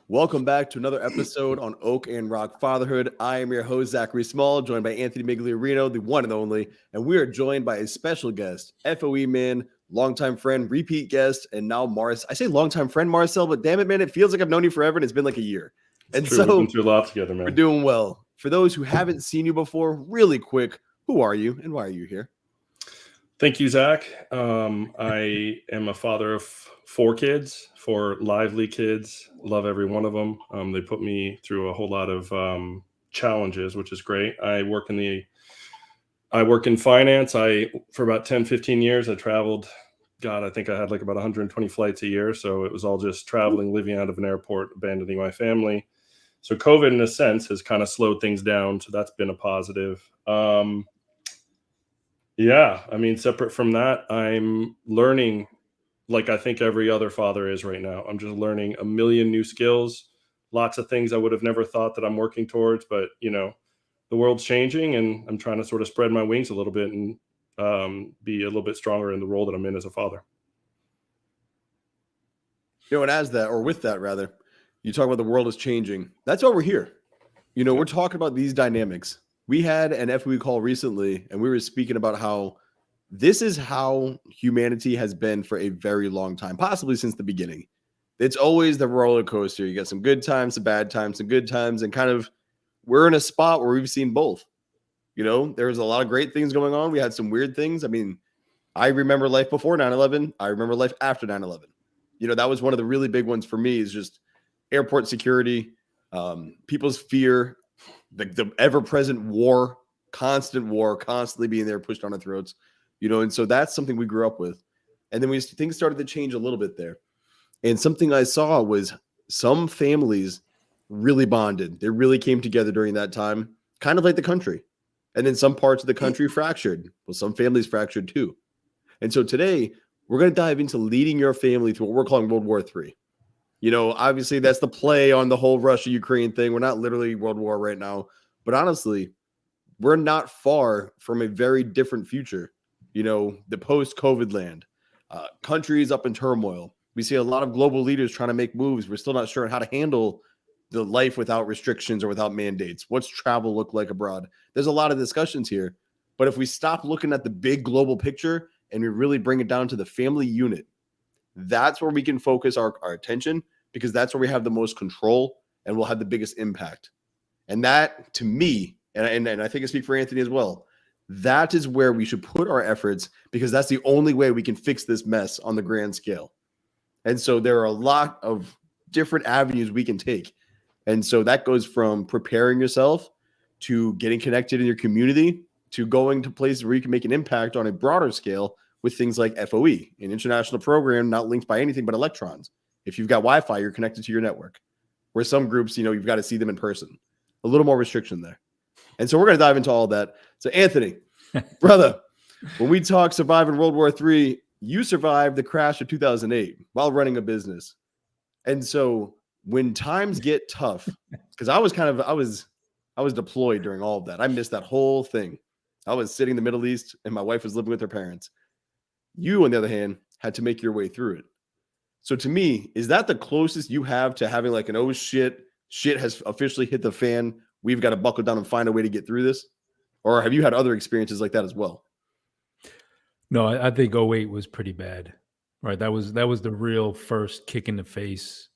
Welcome back to another episode on Oak and Rock Fatherhood. I am your host, Zachary Small, joined by Anthony Migliorino, the one and only, and we are joined by a special guest, FOE man, longtime friend, repeat guest, and now Mars. I say longtime friend, Marcel, but damn it, man, it feels like I've known you forever, and it's been like a year. It's true. We've been through a lot together, man. We're doing well. For those who haven't seen you before, really quick, who are you and why are you here? Thank you, Zach. I am a father of 4 kids, 4 lively kids. Love every one of them. They put me through a whole lot of challenges, which is great. I work in finance. For about 10, 15 years, I traveled. God, I think I had like about 120 flights a year. So it was all just traveling, living out of an airport, abandoning my family. So COVID, in a sense, has kind of slowed things down. So that's been a positive. Yeah, I mean, separate from that, I'm learning like I think every other father is right now. I'm just learning a million new skills, lots of things I would have never thought that I'm working towards. But, the world's changing and I'm trying to sort of spread my wings a little bit and be a little bit stronger in the role that I'm in as a father. And as that, or with that rather, you talk about the world is changing. That's why we're here. We're talking about these dynamics. We had an FOE call recently, and we were speaking about how this is how humanity has been for a very long time, possibly since the beginning. It's always the roller coaster. You got some good times, some bad times, some good times, and kind of we're in a spot where we've seen both. There's a lot of great things going on. We had some weird things. I mean, I remember life before 9/11. I remember life after 9/11. That was one of the really big ones for me is just airport security, people's fear, the ever-present war, constant war, constantly being there pushed on our throats, and so that's something we grew up with. And then things started to change a little bit there. And something I saw was some families really bonded. They really came together during that time, kind of like the country. And then some parts of the country fractured. Well, some families fractured too. And so today, we're going to dive into leading your family through what we're calling World War III. Obviously that's the play on the whole Russia-Ukraine thing. We're not literally World War right now, but honestly, we're not far from a very different future. The post-COVID land, countries up in turmoil. We see a lot of global leaders trying to make moves. We're still not sure how to handle the life without restrictions or without mandates. What's travel look like abroad? There's a lot of discussions here, but if we stop looking at the big global picture and we really bring it down to the family unit, that's where we can focus our attention, because that's where we have the most control and we'll have the biggest impact. And that, to me, and I think I speak for Anthony as well, that is where we should put our efforts, because that's the only way we can fix this mess on the grand scale. And so there are a lot of different avenues we can take. And so that goes from preparing yourself to getting connected in your community to going to places where you can make an impact on a broader scale with things like FOE, an international program not linked by anything but electrons. If you've got Wi-Fi, you're connected to your network. Where some groups, you've got to see them in person. A little more restriction there. And so we're going to dive into all that. So Anthony, brother, when we talk surviving World War III, you survived the crash of 2008 while running a business. And so when times get tough, because I was deployed during all of that. I missed that whole thing. I was sitting in the Middle East and my wife was living with her parents. You, on the other hand, had to make your way through it. So to me, is that the closest you have to having like an, oh shit has officially hit the fan, we've got to buckle down and find a way to get through this? Or have you had other experiences like that as well? No, I think 08 was pretty bad, right? That was the real first kick in the face,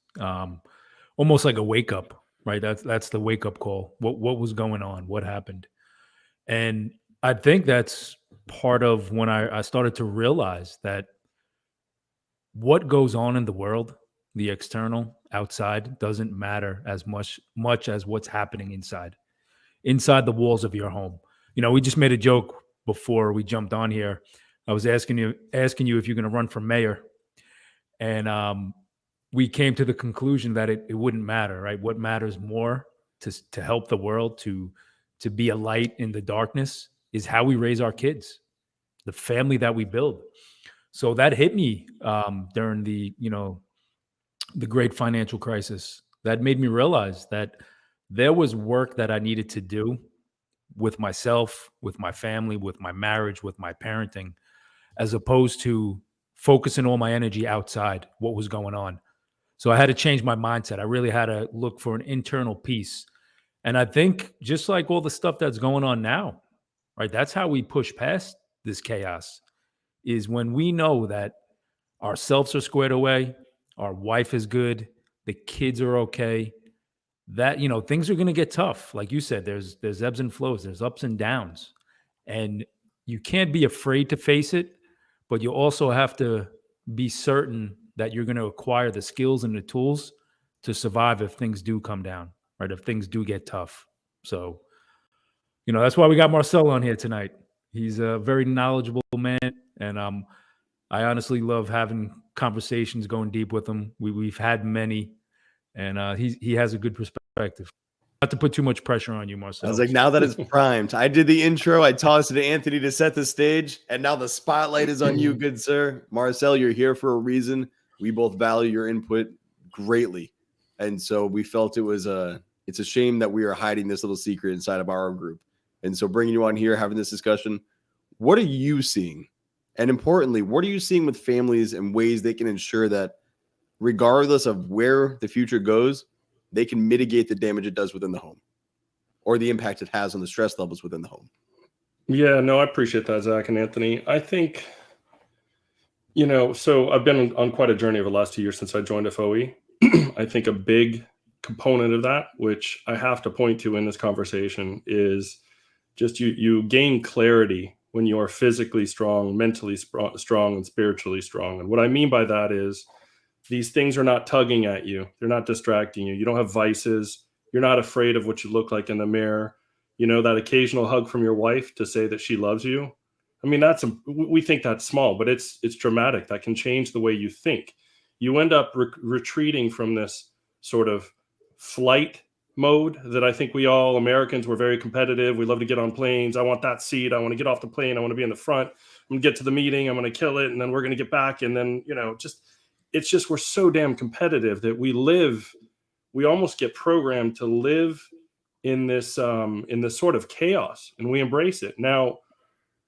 almost like a wake up, right? That's the wake up call. What was going on? What happened? And I think that's part of when I started to realize that what goes on in the world, the external, outside, doesn't matter as much as what's happening inside the walls of your home. We just made a joke before we jumped on here. I was asking you if you're going to run for mayor, and we came to the conclusion that it wouldn't matter, right? What matters more to help the world, to be a light in the darkness, is how we raise our kids, the family that we build. So that hit me during the great financial crisis. That made me realize that there was work that I needed to do with myself, with my family, with my marriage, with my parenting, as opposed to focusing all my energy outside what was going on. So I had to change my mindset. I really had to look for an internal peace. And I think just like all the stuff that's going on now, right? That's how we push past this chaos, is when we know that ourselves are squared away, our wife is good, the kids are okay, that, things are going to get tough. Like you said, there's ebbs and flows, there's ups and downs. And you can't be afraid to face it, but you also have to be certain that you're going to acquire the skills and the tools to survive if things do come down, right? If things do get tough. So, that's why we got Marcel on here tonight. He's a very knowledgeable man, and I honestly love having conversations, going deep with him. We've had many, and he has a good perspective. Not to put too much pressure on you, Marcel. I was like, now that it's primed, I did the intro. I tossed it to Anthony to set the stage, and now the spotlight is on you, good sir. Marcel, you're here for a reason. We both value your input greatly, and so we felt it's a shame that we are hiding this little secret inside of our group. And so bringing you on here, having this discussion, what are you seeing? And importantly, what are you seeing with families and ways they can ensure that regardless of where the future goes, they can mitigate the damage it does within the home or the impact it has on the stress levels within the home? Yeah, no, I appreciate that, Zach and Anthony. I think, so I've been on quite a journey over the last 2 years since I joined FOE. I think a big component of that, which I have to point to in this conversation, is just you gain clarity when you are physically strong, mentally strong, and spiritually strong. And what I mean by that is these things are not tugging at you. They're not distracting you. You don't have vices. You're not afraid of what you look like in the mirror. That occasional hug from your wife to say that she loves you. I mean, we think that's small, but it's dramatic. That can change the way you think. You end up retreating from this sort of flight mode that I think we all Americans were very competitive. We love to get on planes. I want that seat. I want to get off the plane. I want to be in the front. I'm going to get to the meeting. I'm going to kill it. And then we're going to get back. And then, it's just, we're so damn competitive that we almost get programmed to live in this sort of chaos, and we embrace it. Now,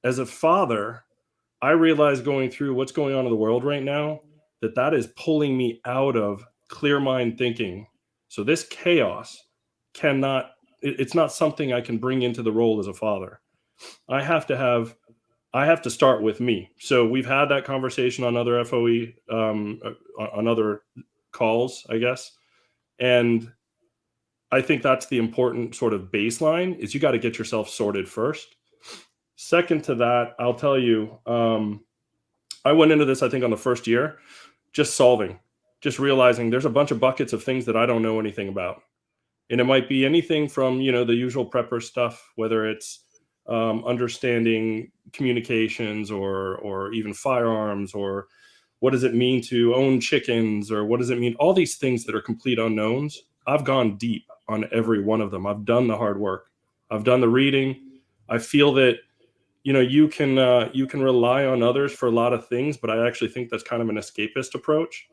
as a father, I realize going through what's going on in the world right now, that is pulling me out of clear mind thinking. So this chaos it's not something I can bring into the role as a father. I have to start with me. So we've had that conversation on other FOE, on other calls, I guess. And I think that's the important sort of baseline, is you got to get yourself sorted first. Second to that, I'll tell you, I went into this, I think, on the first year, just realizing there's a bunch of buckets of things that I don't know anything about. And it might be anything from, the usual prepper stuff, whether it's understanding communications or even firearms, or what does it mean to own chickens, or what does it mean? All these things that are complete unknowns. I've gone deep on every one of them. I've done the hard work. I've done the reading. I feel that, you can rely on others for a lot of things, but I actually think that's kind of an escapist approach.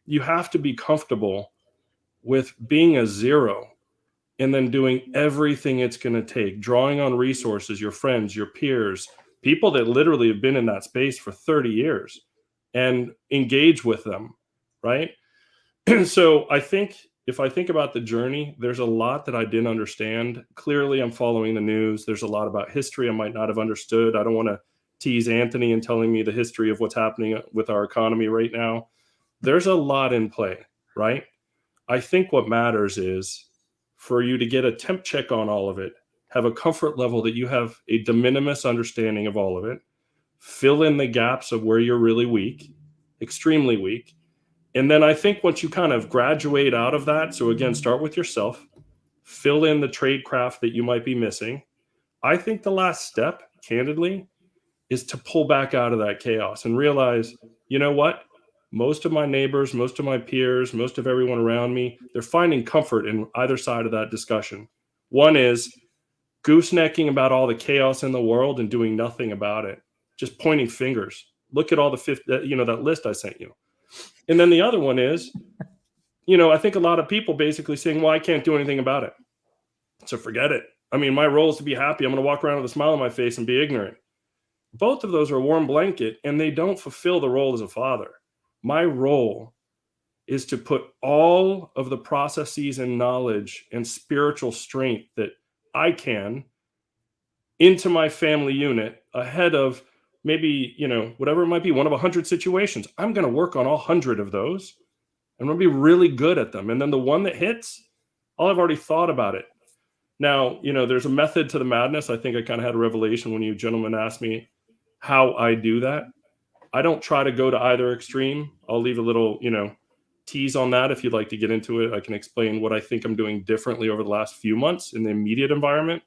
You have to be comfortable with being a zero and then doing everything it's going to take, drawing on resources, your friends, your peers, people that literally have been in that space for 30 years, and engage with them, right? So I think if I think about the journey, there's a lot that I didn't understand. Clearly, I'm following the news. There's a lot about history I might not have understood. I don't want to tease Anthony and telling me the history of what's happening with our economy right now. There's a lot in play, right? I think what matters is for you to get a temp check on all of it, have a comfort level that you have a de minimis understanding of all of it, fill in the gaps of where you're really weak, extremely weak. And then I think once you kind of graduate out of that, so again, start with yourself, fill in the trade craft that you might be missing. I think the last step, candidly, is to pull back out of that chaos and realize, you know what? Most of my neighbors, most of my peers, most of everyone around me, they're finding comfort in either side of that discussion. One is goosenecking about all the chaos in the world and doing nothing about it, just pointing fingers. Look at all that list I sent you. And then the other one is, I think a lot of people basically saying, well, I can't do anything about it. So forget it. I mean, my role is to be happy. I'm going to walk around with a smile on my face and be ignorant. Both of those are a warm blanket, and they don't fulfill the role as a father. My role is to put all of the processes and knowledge and spiritual strength that I can into my family unit ahead of maybe, whatever it might be, one of 100 situations. I'm going to work on all 100 of those. I'm going to be really good at them. And then the one that hits, I've already thought about it. Now, there's a method to the madness. I think I kind of had a revelation when you gentlemen asked me how I do that. I don't try to go to either extreme. I'll leave a little, tease on that. If you'd like to get into it, I can explain what I think I'm doing differently over the last few months in the immediate environment.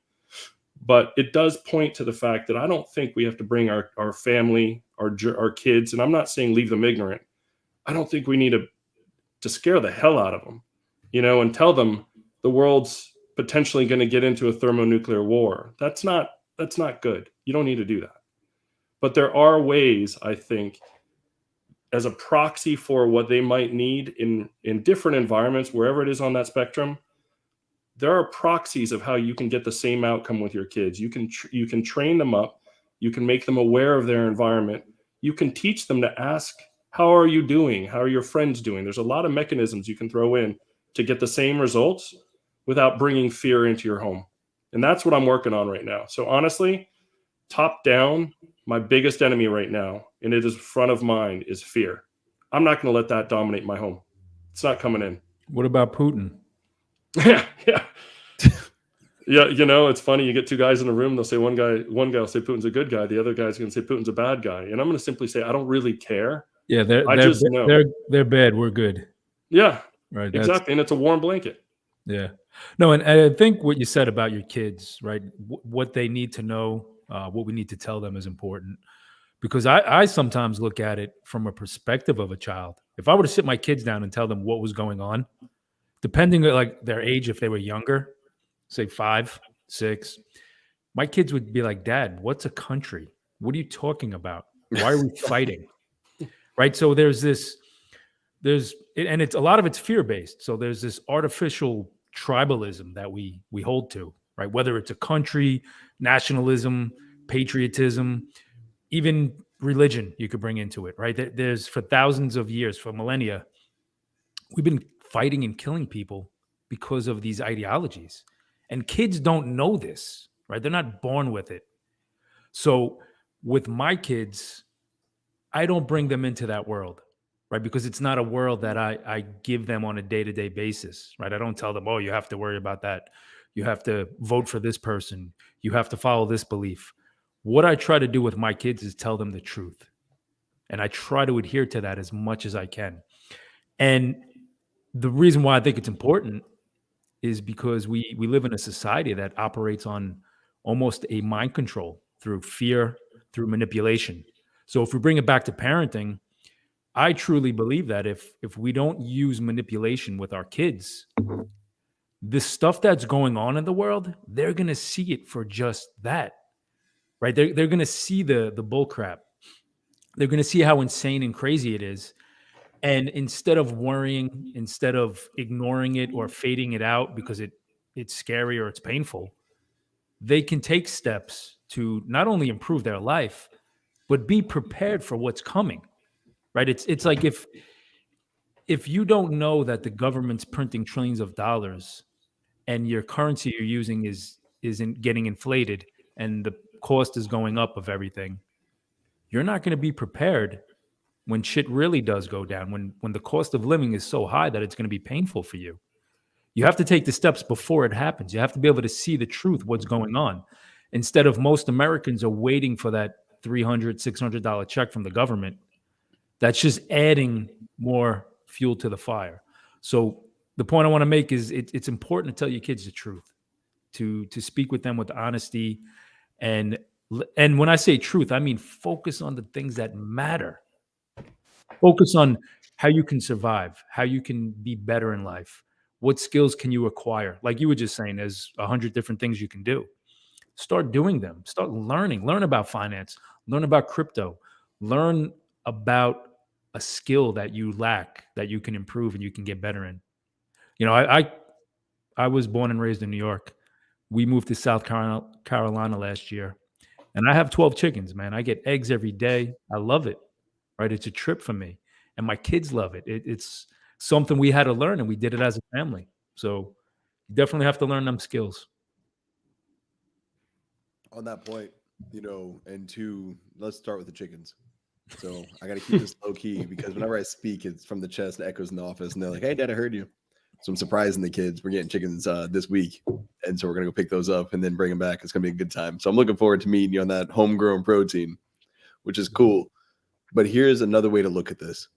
But it does point to the fact that I don't think we have to bring our family, our kids, and I'm not saying leave them ignorant. I don't think we need to scare the hell out of them, and tell them the world's potentially going to get into a thermonuclear war. That's not good. You don't need to do that. But there are ways, I think, as a proxy for what they might need in different environments, wherever it is on that spectrum. There are proxies of how you can get the same outcome with your kids. You can train them up. You can make them aware of their environment. You can teach them to ask, how are you doing? How are your friends doing? There's a lot of mechanisms you can throw in to get the same results without bringing fear into your home. And that's what I'm working on right now. So honestly, top down, my biggest enemy right now, and it is front of mind, is fear. I'm not going to let that dominate my home. It's not coming in. What about Putin? Yeah. It's funny. You get two guys in a room. They'll say one guy will say Putin's a good guy. The other guy's going to say Putin's a bad guy. And I'm going to simply say, I don't really care. Yeah, they're bad. We're good. Yeah, right. Exactly. And it's a warm blanket. Yeah. No, and I think what you said about your kids, right? What they need to know, what we need to tell them is important. Because I sometimes look at it from a perspective of a child. If I were to sit my kids down and tell them what was going on, depending on like their age, if they were younger, say 5, 6, my kids would be like, Dad, what's a country? What are you talking about? Why are we fighting? Right. So and it's a lot of it's fear-based. So there's this artificial tribalism that we hold to, right? Whether it's a country, nationalism, patriotism, even religion you could bring into it, right? There's for thousands of years, for millennia, we've been fighting and killing people because of these ideologies. And kids don't know this, right? They're not born with it. So with my kids, I don't bring them into that world, right? Because it's not a world that I give them on a day-to-day basis, right? I don't tell them, oh, you have to worry about that. You have to vote for this person. You have to follow this belief. What I try to do with my kids is tell them the truth. And I try to adhere to that as much as I can. And the reason why I think it's important is because we live in a society that operates on almost a mind control through fear, through manipulation. So if we bring it back to parenting, I truly believe that if we don't use manipulation with our kids, the stuff that's going on in the world, they're going to see it for just that, right? They're going to see the bull crap. They're going to see how insane and crazy it is. And instead of worrying, instead of ignoring it or fading it out because it's scary or it's painful, they can take steps to not only improve their life, but be prepared for what's coming, right? It's like if you don't know that the government's printing trillions of dollars and your currency you're using isn't getting inflated and the cost is going up of everything, you're not going to be prepared when shit really does go down, when the cost of living is so high that it's going to be painful for you. You have to take the steps before it happens. You have to be able to see the truth, what's going on. Instead of most Americans are waiting for that $300, $600 check from the government, that's just adding more fuel to the fire. So the point I want to make is it's important to tell your kids the truth, to speak with them with honesty. And when I say truth, I mean focus on the things that matter. Focus on how you can survive, how you can be better in life. What skills can you acquire? Like you were just saying, there's 100 different things you can do. Start doing them. Start learning. Learn about finance. Learn about crypto. Learn about a skill that you lack that you can improve and you can get better in. I was born and raised in New York. We moved to South Carolina last year. And I have 12 chickens, man. I get eggs every day. I love it. Right? It's a trip for me. And my kids love it. It's something we had to learn, and we did it as a family. So you definitely have to learn them skills. On that point, let's start with the chickens. So I got to keep this low key because whenever I speak, it's from the chest and echoes in the office, and they're like, "Hey, Dad, I heard you." So I'm surprising the kids. We're getting chickens this week, and so we're gonna go pick those up and then bring them back. It's gonna be a good time. So I'm looking forward to meeting you on that homegrown protein, which is cool. But here's another way to look at this.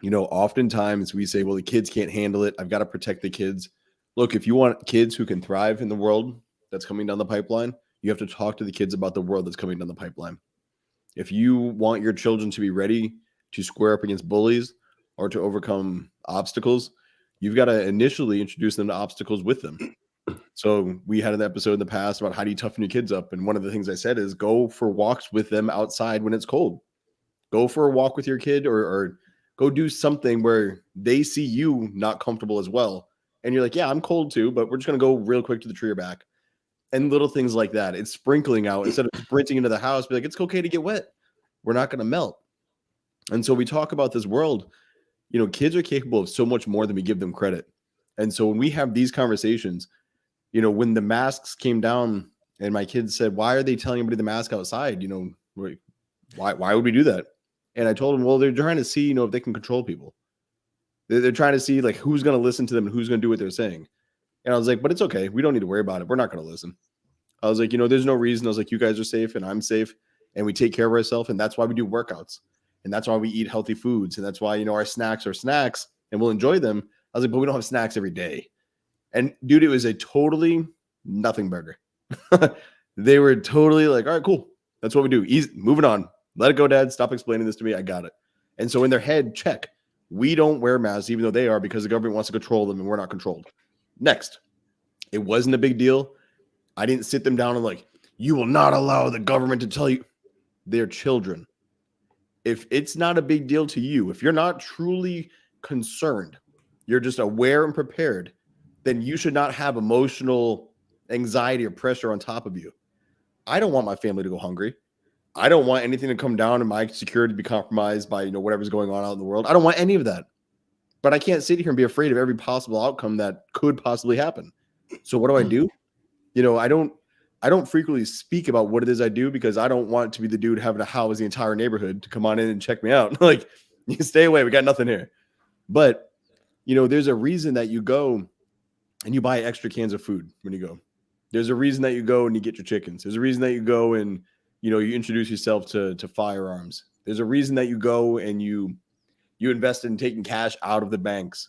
Oftentimes we say, "Well, the kids can't handle it. I've got to protect the kids." Look, if you want kids who can thrive in the world that's coming down the pipeline, you have to talk to the kids about the world that's coming down the pipeline. If you want your children to be ready to square up against bullies or to overcome obstacles, you've got to initially introduce them to obstacles with them. So we had an episode in the past about how do you toughen your kids up. And one of the things I said is go for walks with them outside when it's cold. Go for a walk with your kid or go do something where they see you not comfortable as well. And you're like, yeah, I'm cold too, but we're just going to go real quick to the tree or back. And little things like that. It's sprinkling out instead of sprinting into the house. Be like, it's okay to get wet. We're not going to melt. And so we talk about this world. Kids are capable of so much more than we give them credit. And so when we have these conversations, when the masks came down and my kids said, why are they telling everybody the mask outside? Why would we do that? And I told them, well, they're trying to see, if they can control people. They're trying to see like who's going to listen to them and who's going to do what they're saying. And I was like, but it's okay. We don't need to worry about it. We're not going to listen. I was like, there's no reason. I was like, you guys are safe and I'm safe and we take care of ourselves. And that's why we do workouts. And that's why we eat healthy foods. And that's why, our snacks are snacks and we'll enjoy them. I was like, but we don't have snacks every day. And dude, it was a totally nothing burger. They were totally like, all right, cool. That's what we do. Easy, moving on. Let it go, Dad. Stop explaining this to me. I got it. And so in their head, check. We don't wear masks, even though they are, because the government wants to control them and we're not controlled. Next, it wasn't a big deal. I didn't sit them down and like, you will not allow the government to tell you. They're children. If it's not a big deal to you, if you're not truly concerned, you're just aware and prepared, then you should not have emotional anxiety or pressure on top of you. I don't want my family to go hungry. I don't want anything to come down and my security to be compromised by, whatever's going on out in the world. I don't want any of that. But I can't sit here and be afraid of every possible outcome that could possibly happen. So what do? I don't frequently speak about what it is I do because I don't want to be the dude having to house the entire neighborhood to come on in and check me out. Like, you stay away. We got nothing here. But, there's a reason that you go and you buy extra cans of food when you go. There's a reason that you go and you get your chickens. There's a reason that you go and, you introduce yourself to firearms. There's a reason that you go and you invest in taking cash out of the banks.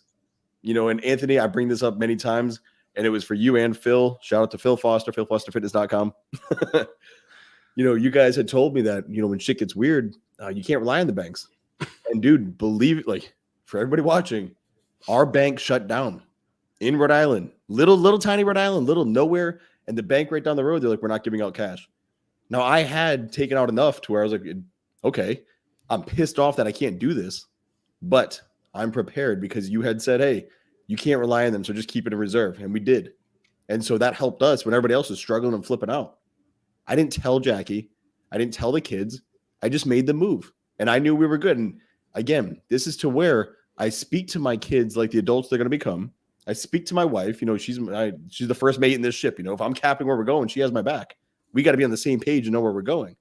And Anthony, I bring this up many times, and it was for you and Phil. Shout out to Phil Foster, philfosterfitness.com. You guys had told me that, when shit gets weird, you can't rely on the banks. And dude, believe it, like for everybody watching, our bank shut down in Rhode Island, little tiny Rhode Island, little nowhere. And the bank right down the road, they're like, we're not giving out cash. Now I had taken out enough to where I was like, okay, I'm pissed off that I can't do this, but I'm prepared because you had said, hey, you can't rely on them. So just keep it in reserve. And we did. And so that helped us when everybody else was struggling and flipping out. I didn't tell Jackie. I didn't tell the kids. I just made the move and I knew we were good. And again, this is to where I speak to my kids like the adults they're going to become. I speak to my wife. She's the first mate in this ship. If I'm capping where we're going, she has my back. We got to be on the same page and know where we're going.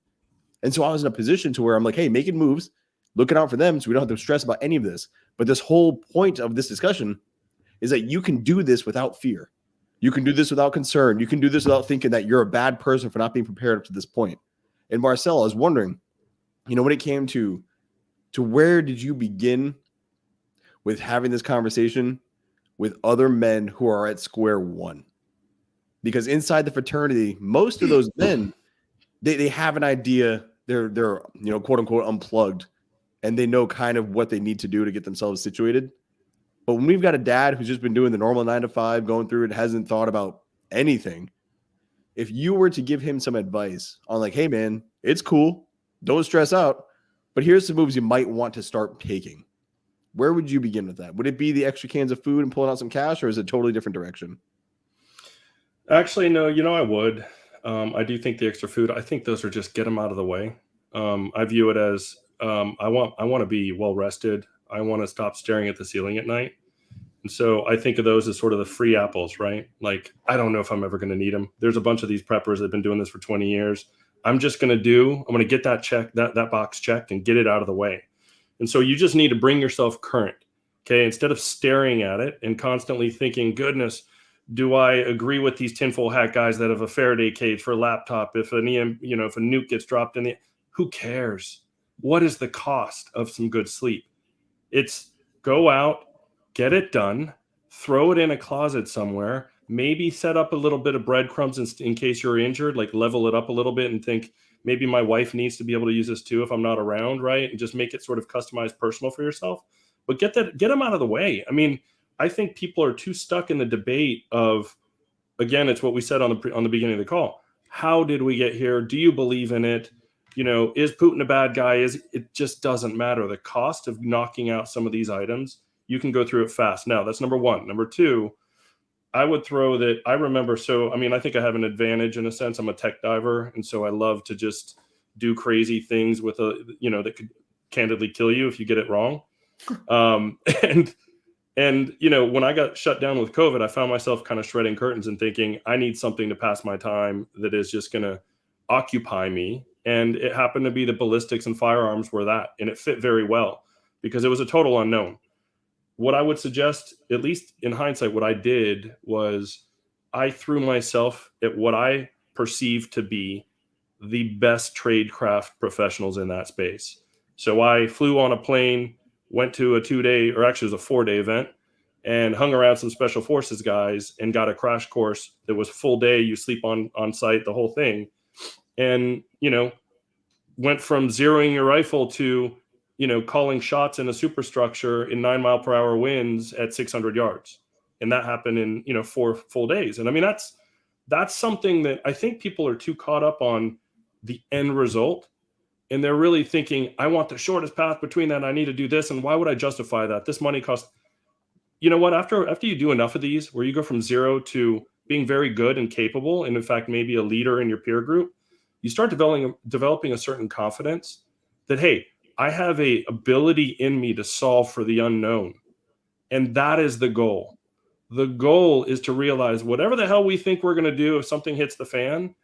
And so I was in a position to where I'm like, hey, making moves, looking out for them so we don't have to stress about any of this. But this whole point of this discussion is that you can do this without fear. You can do this without concern. You can do this without thinking that you're a bad person for not being prepared up to this point. And Marcel, I was wondering, when it came to where did you begin with having this conversation with other men who are at square one? Because inside the fraternity, most of those men, they have an idea. They're quote unquote unplugged, and they know kind of what they need to do to get themselves situated. But when we've got a dad who's just been doing the normal 9 to 5, going through it, hasn't thought about anything, if you were to give him some advice on like, hey man, it's cool, don't stress out, but here's some moves you might want to start taking, where would you begin with that? Would it be the extra cans of food and pulling out some cash, or is it a totally different direction? Actually, no, I would. I do think the extra food, I think those are just get them out of the way. I view it as I want to be well rested. I want to stop staring at the ceiling at night. And so I think of those as sort of the free apples, right? Like, I don't know if I'm ever going to need them. There's a bunch of these preppers that have been doing this for 20 years. I'm going to get that check, that box checked and get it out of the way. And so you just need to bring yourself current. Okay. Instead of staring at it and constantly thinking, goodness, do I agree with these tinfoil hat guys that have a Faraday cage for a laptop? If if a nuke gets dropped in who cares? What is the cost of some good sleep? It's go out, get it done, throw it in a closet somewhere, maybe set up a little bit of breadcrumbs in case you're injured, like level it up a little bit and think maybe my wife needs to be able to use this too if I'm not around, right? And just make it sort of customized personal for yourself. But get them out of the way. I mean, I think people are too stuck in the debate of, again, it's what we said on the beginning of the call. How did we get here? Do you believe in it? Is Putin a bad guy? It just doesn't matter. The cost of knocking out some of these items, you can go through it fast. Now, that's number one. Number two, I would throw that. I remember. So, I mean, I think I have an advantage in a sense. I'm a tech diver. And so I love to just do crazy things with that could candidly kill you if you get it wrong. And when I got shut down with COVID, I found myself kind of shredding curtains and thinking, I need something to pass my time that is just going to occupy me. And it happened to be the ballistics and firearms were that. And it fit very well because it was a total unknown. What I would suggest, at least in hindsight, what I did was I threw myself at what I perceived to be the best tradecraft professionals in that space. So I flew on a plane, went to a 2-day, or actually it was a 4-day event, and hung around some special forces guys and got a crash course that was full day. You sleep on site, the whole thing. And, went from zeroing your rifle to, calling shots in a superstructure in 9-mile-per-hour winds at 600 yards. And that happened in, 4 full days. And I mean, that's something that I think people are too caught up on the end result. And they're really thinking, I want the shortest path between that. I need to do this. And why would I justify that? This money costs, you know what? After you do enough of these, where you go from zero to being very good and capable, and in fact, maybe a leader in your peer group, you start developing a certain confidence that, hey, I have a ability in me to solve for the unknown. And that is the goal. The goal is to realize whatever the hell we think we're going to do if something hits the fan,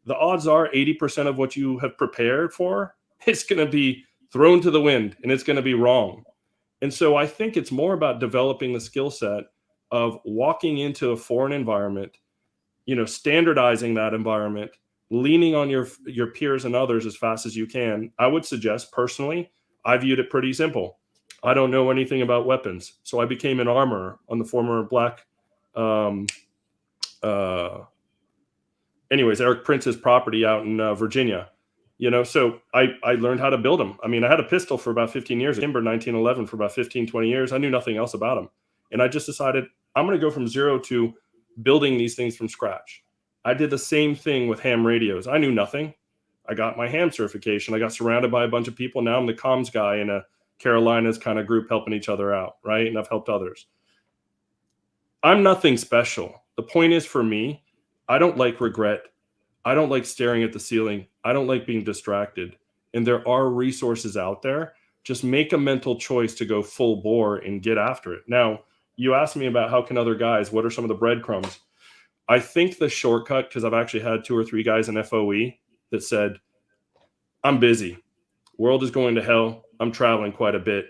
the odds are 80% of what you have prepared for is going to be thrown to the wind and it's going to be wrong. And so I think it's more about developing the skill set of walking into a foreign environment, standardizing that environment, leaning on your peers and others as fast as you can. I would suggest personally, I viewed it pretty simple. I don't know anything about weapons. So I became an armorer on the former black, Eric Prince's property out in Virginia, so I learned how to build them. I mean, I had a pistol for about 15 years, Timber 1911 for about 15, 20 years. I knew nothing else about them. And I just decided I'm going to go from zero to building these things from scratch. I did the same thing with ham radios. I knew nothing. I got my ham certification. I got surrounded by a bunch of people. Now I'm the comms guy in a Carolinas kind of group helping each other out, right? And I've helped others. I'm nothing special. The point is, for me, I don't like regret. I don't like staring at the ceiling. I don't like being distracted. And there are resources out there. Just make a mental choice to go full bore and get after it. Now, you asked me about how can other guys, what are some of the breadcrumbs? I think the shortcut, because I've actually had 2 or 3 guys in FOE that said, I'm busy. World is going to hell. I'm traveling quite a bit.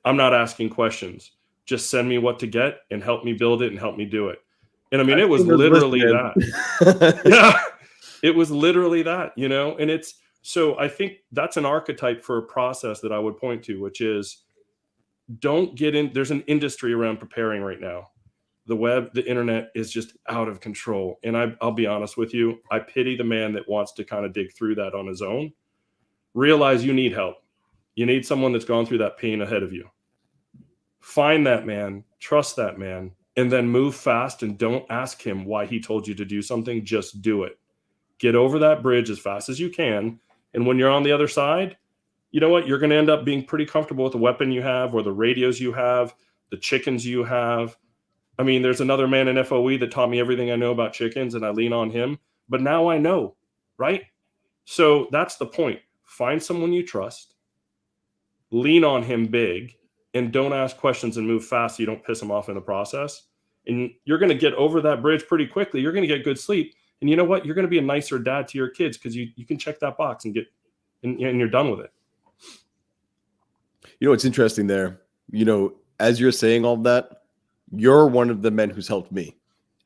I'm not asking questions. Just send me what to get and help me build it and help me do it. And I mean, it was literally that. Yeah, it was literally that, and it's, so I think that's an archetype for a process that I would point to, which is don't get in. There's an industry around preparing right now. The web, the internet is just out of control. And I'll be honest with you, I pity the man that wants to kind of dig through that on his own. Realize you need help. You need someone that's gone through that pain ahead of you. Find that man, trust that man, and then move fast and don't ask him why he told you to do something. Just do it. Get over that bridge as fast as you can. And when you're on the other side, you know what? You're going to end up being pretty comfortable with the weapon you have or the radios you have, the chickens you have. I mean, there's another man in FOE that taught me everything I know about chickens, and I lean on him. But now I know, right? So that's the point. Find someone you trust. Lean on him big. and don't ask questions and move fast so you don't piss them off in the process. And you're going to get over that bridge pretty quickly. You're going to get good sleep. And you know what? You're going to be a nicer dad to your kids because you can check that box and and you're done with it. You know, it's interesting there. You know, as you're saying all that, you're one of the men who's helped me.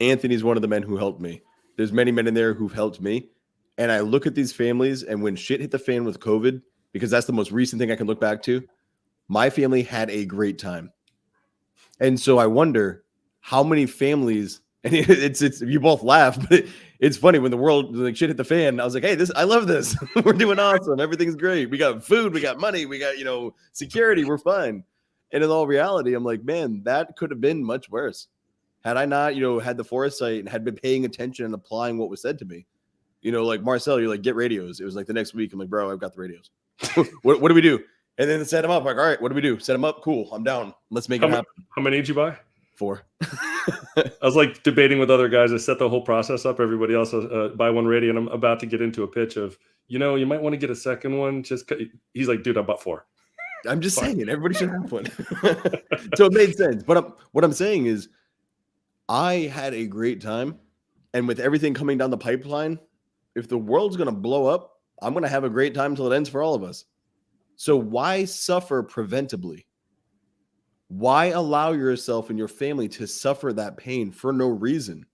Anthony's one of the men who helped me. There's many men in there who've helped me. And I look at these families, and when shit hit the fan with COVID, because that's the most recent thing I can look back to, my family had a great time. And so I wonder how many families, and it's you both laugh, but it's funny when the world, like, shit hit the fan. I was like, hey, I love this. We're doing awesome. Everything's great. We got food, we got money, we got, security. We're fine. And in all reality, I'm like, man, that could have been much worse had I not, had the foresight and had been paying attention and applying what was said to me. Like, Marcel, you're like, get radios. It was like the next week. I'm like, bro, I've got the radios. what do we do? And then set them up. Like, all right, what do we do? Set them up. Cool. I'm down. Let's make it happen. How many did you buy? 4. I was like debating with other guys. I set the whole process up. Everybody else buy one radio, and I'm about to get into a pitch of, you might want to get a second one. He's like, dude, I bought 4. I'm just saying it. Everybody should have one. So it made sense. But what I'm saying is, I had a great time, and with everything coming down the pipeline, if the world's going to blow up, I'm going to have a great time till it ends for all of us. So why suffer preventably? Why allow yourself and your family to suffer that pain for no reason?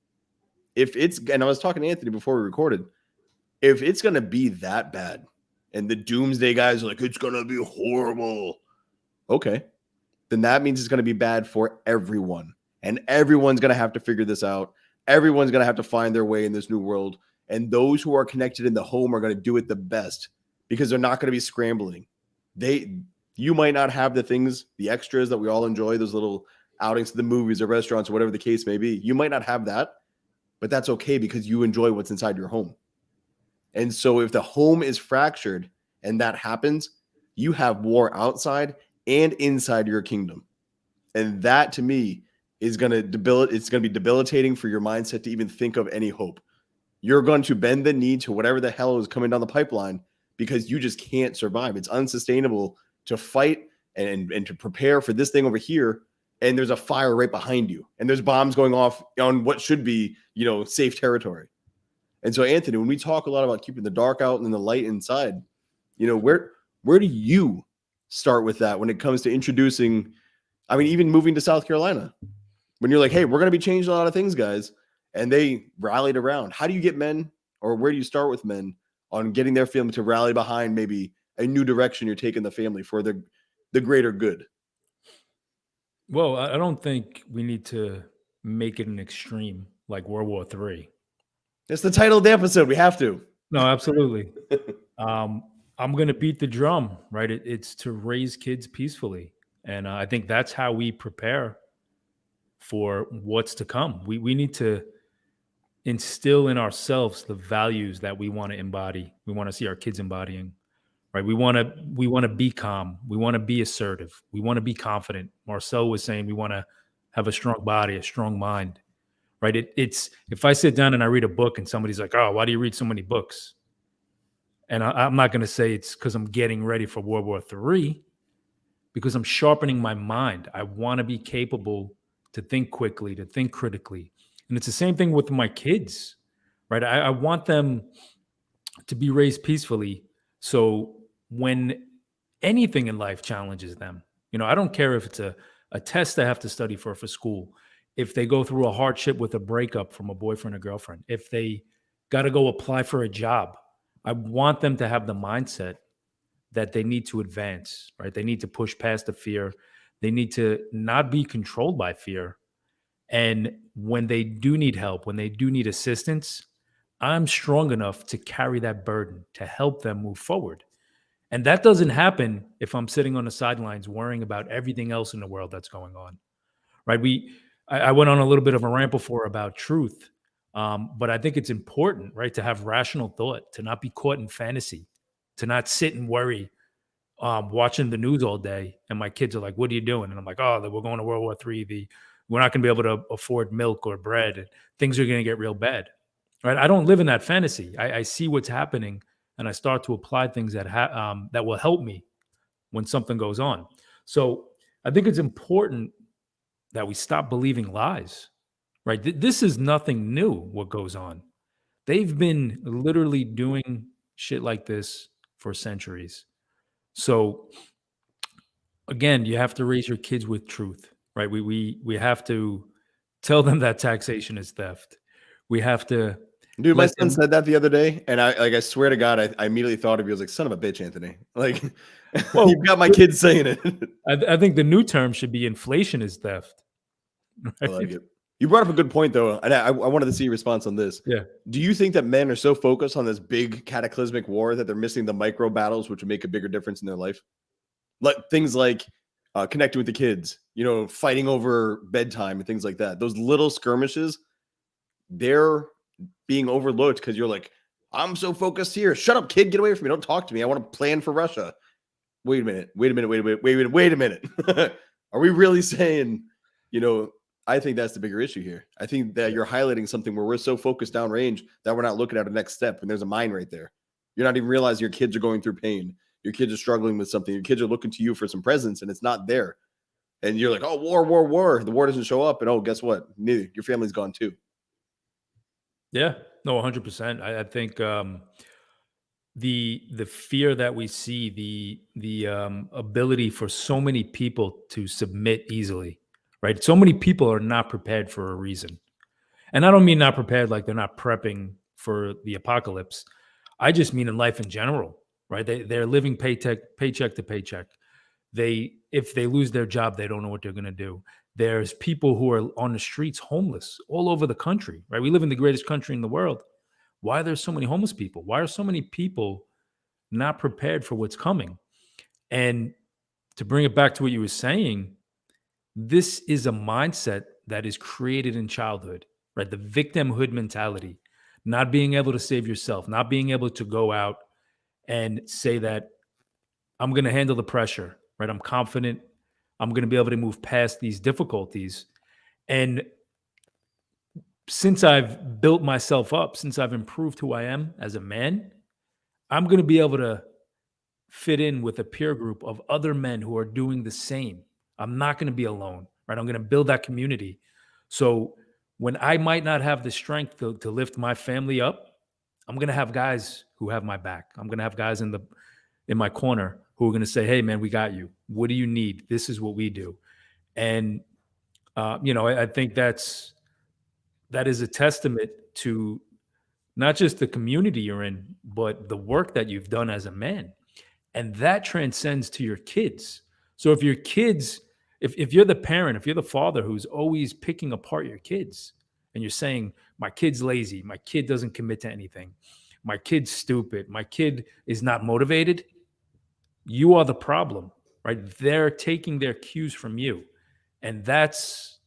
And I was talking to Anthony before we recorded, if it's going to be that bad and the doomsday guys are like, it's going to be horrible. Okay. Then that means it's going to be bad for everyone. And everyone's going to have to figure this out. Everyone's going to have to find their way in this new world. And those who are connected in the home are going to do it the best because they're not going to be scrambling. You might not have the things, the extras that we all enjoy, those little outings to the movies or restaurants or whatever the case may be. You might not have that, but that's okay because you enjoy what's inside your home. And so if the home is fractured and that happens, you have war outside and inside your kingdom. And that, to me, is going to be debilitating for your mindset to even think of any hope. You're going to bend the knee to whatever the hell is coming down the pipeline because you just can't survive. It's unsustainable to fight and to prepare for this thing over here. And there's a fire right behind you. And there's bombs going off on what should be, safe territory. And so, Anthony, when we talk a lot about keeping the dark out and the light inside, where do you start with that when it comes to introducing, even moving to South Carolina? When you're like, hey, we're going to be changing a lot of things, guys. And they rallied around. How do you get men, or where do you start with men on getting their family to rally behind maybe a new direction you're taking the family for the greater good? Well, I don't think we need to make it an extreme like World War III. That's the title of the episode. We have to. No, absolutely. I'm going to beat the drum, right? It's to raise kids peacefully. And I think that's how we prepare for what's to come. We need to instill in ourselves the values that we want to embody. We want to see our kids embodying, right? We want to be calm. We want to be assertive. We want to be confident. Marcel was saying we want to have a strong body, a strong mind, right? It's if I sit down and I read a book and somebody's like, oh, why do you read so many books? And I'm not going to say it's because I'm getting ready for World War III, because I'm sharpening my mind. I want to be capable to think quickly, to think critically. And it's the same thing with my kids, right? I want them to be raised peacefully. So when anything in life challenges them, I don't care if it's a test they have to study for school, if they go through a hardship with a breakup from a boyfriend or girlfriend, if they got to go apply for a job, I want them to have the mindset that they need to advance, right? They need to push past the fear. They need to not be controlled by fear. And when they do need help, when they do need assistance, I'm strong enough to carry that burden to help them move forward. And that doesn't happen if I'm sitting on the sidelines worrying about everything else in the world that's going on, right? I went on a little bit of a rant before about truth, but I think it's important, right, to have rational thought, to not be caught in fantasy, to not sit and worry watching the news all day. And my kids are like, what are you doing? And I'm like, oh, we're going to World War III. We're not going to be able to afford milk or bread. And things are going to get real bad, right? I don't live in that fantasy. I see what's happening, and I start to apply things that will help me when something goes on. So I think it's important that we stop believing lies, right? This is nothing new, what goes on. They've been literally doing shit like this for centuries. So again, you have to raise your kids with truth, right? We have to tell them that taxation is theft. We have to Dude, my let son them. said that the other day, and I swear to God, I immediately thought of you. I was like, son of a bitch, Anthony. Like, Well, you've got my kids saying it. I think the new term should be inflation is theft. I like it. You brought up a good point, though, and I wanted to see your response on this. Yeah. Do you think that men are so focused on this big cataclysmic war that they're missing the micro battles, which would make a bigger difference in their life? Like things like connecting with the kids, fighting over bedtime and things like that. Those little skirmishes, they're being overlooked because you're like, I'm so focused here. Shut up, kid. Get away from me. Don't talk to me. I want to plan for Russia. Wait a minute. Are we really saying, I think that's the bigger issue here. I think that you're highlighting something where we're so focused downrange that we're not looking at a next step when there's a mine right there. You're not even realizing your kids are going through pain. Your kids are struggling with something. Your kids are looking to you for some presence and it's not there. And you're like, oh, war. The war doesn't show up. And oh, guess what? Neither. Your family's gone too. Yeah, no, 100%. I think the fear that we see, the ability for so many people to submit easily, right? So many people are not prepared for a reason, and I don't mean not prepared like they're not prepping for the apocalypse. I just mean in life in general, right? They're living paycheck to paycheck. If they lose their job, they don't know what they're going to do. There's people who are on the streets homeless all over the country, right? We live in the greatest country in the world. Why are there so many homeless people? Why are so many people not prepared for what's coming? And to bring it back to what you were saying, this is a mindset that is created in childhood, right? The victimhood mentality, not being able to save yourself, not being able to go out and say that I'm going to handle the pressure, right? I'm confident. I'm going to be able to move past these difficulties. And since I've built myself up, since I've improved who I am as a man, I'm going to be able to fit in with a peer group of other men who are doing the same. I'm not going to be alone, right? I'm going to build that community. So when I might not have the strength to lift my family up, I'm going to have guys who have my back. I'm going to have guys in my corner who are going to say, hey, man, we got you. What do you need? This is what we do. And, I think that is a testament to not just the community you're in, but the work that you've done as a man. And that transcends to your kids. So if your kids, if you're the parent, if you're the father who's always picking apart your kids and you're saying, my kid's lazy, my kid doesn't commit to anything, my kid's stupid, my kid is not motivated, you are the problem, right? They're taking their cues from you. And that's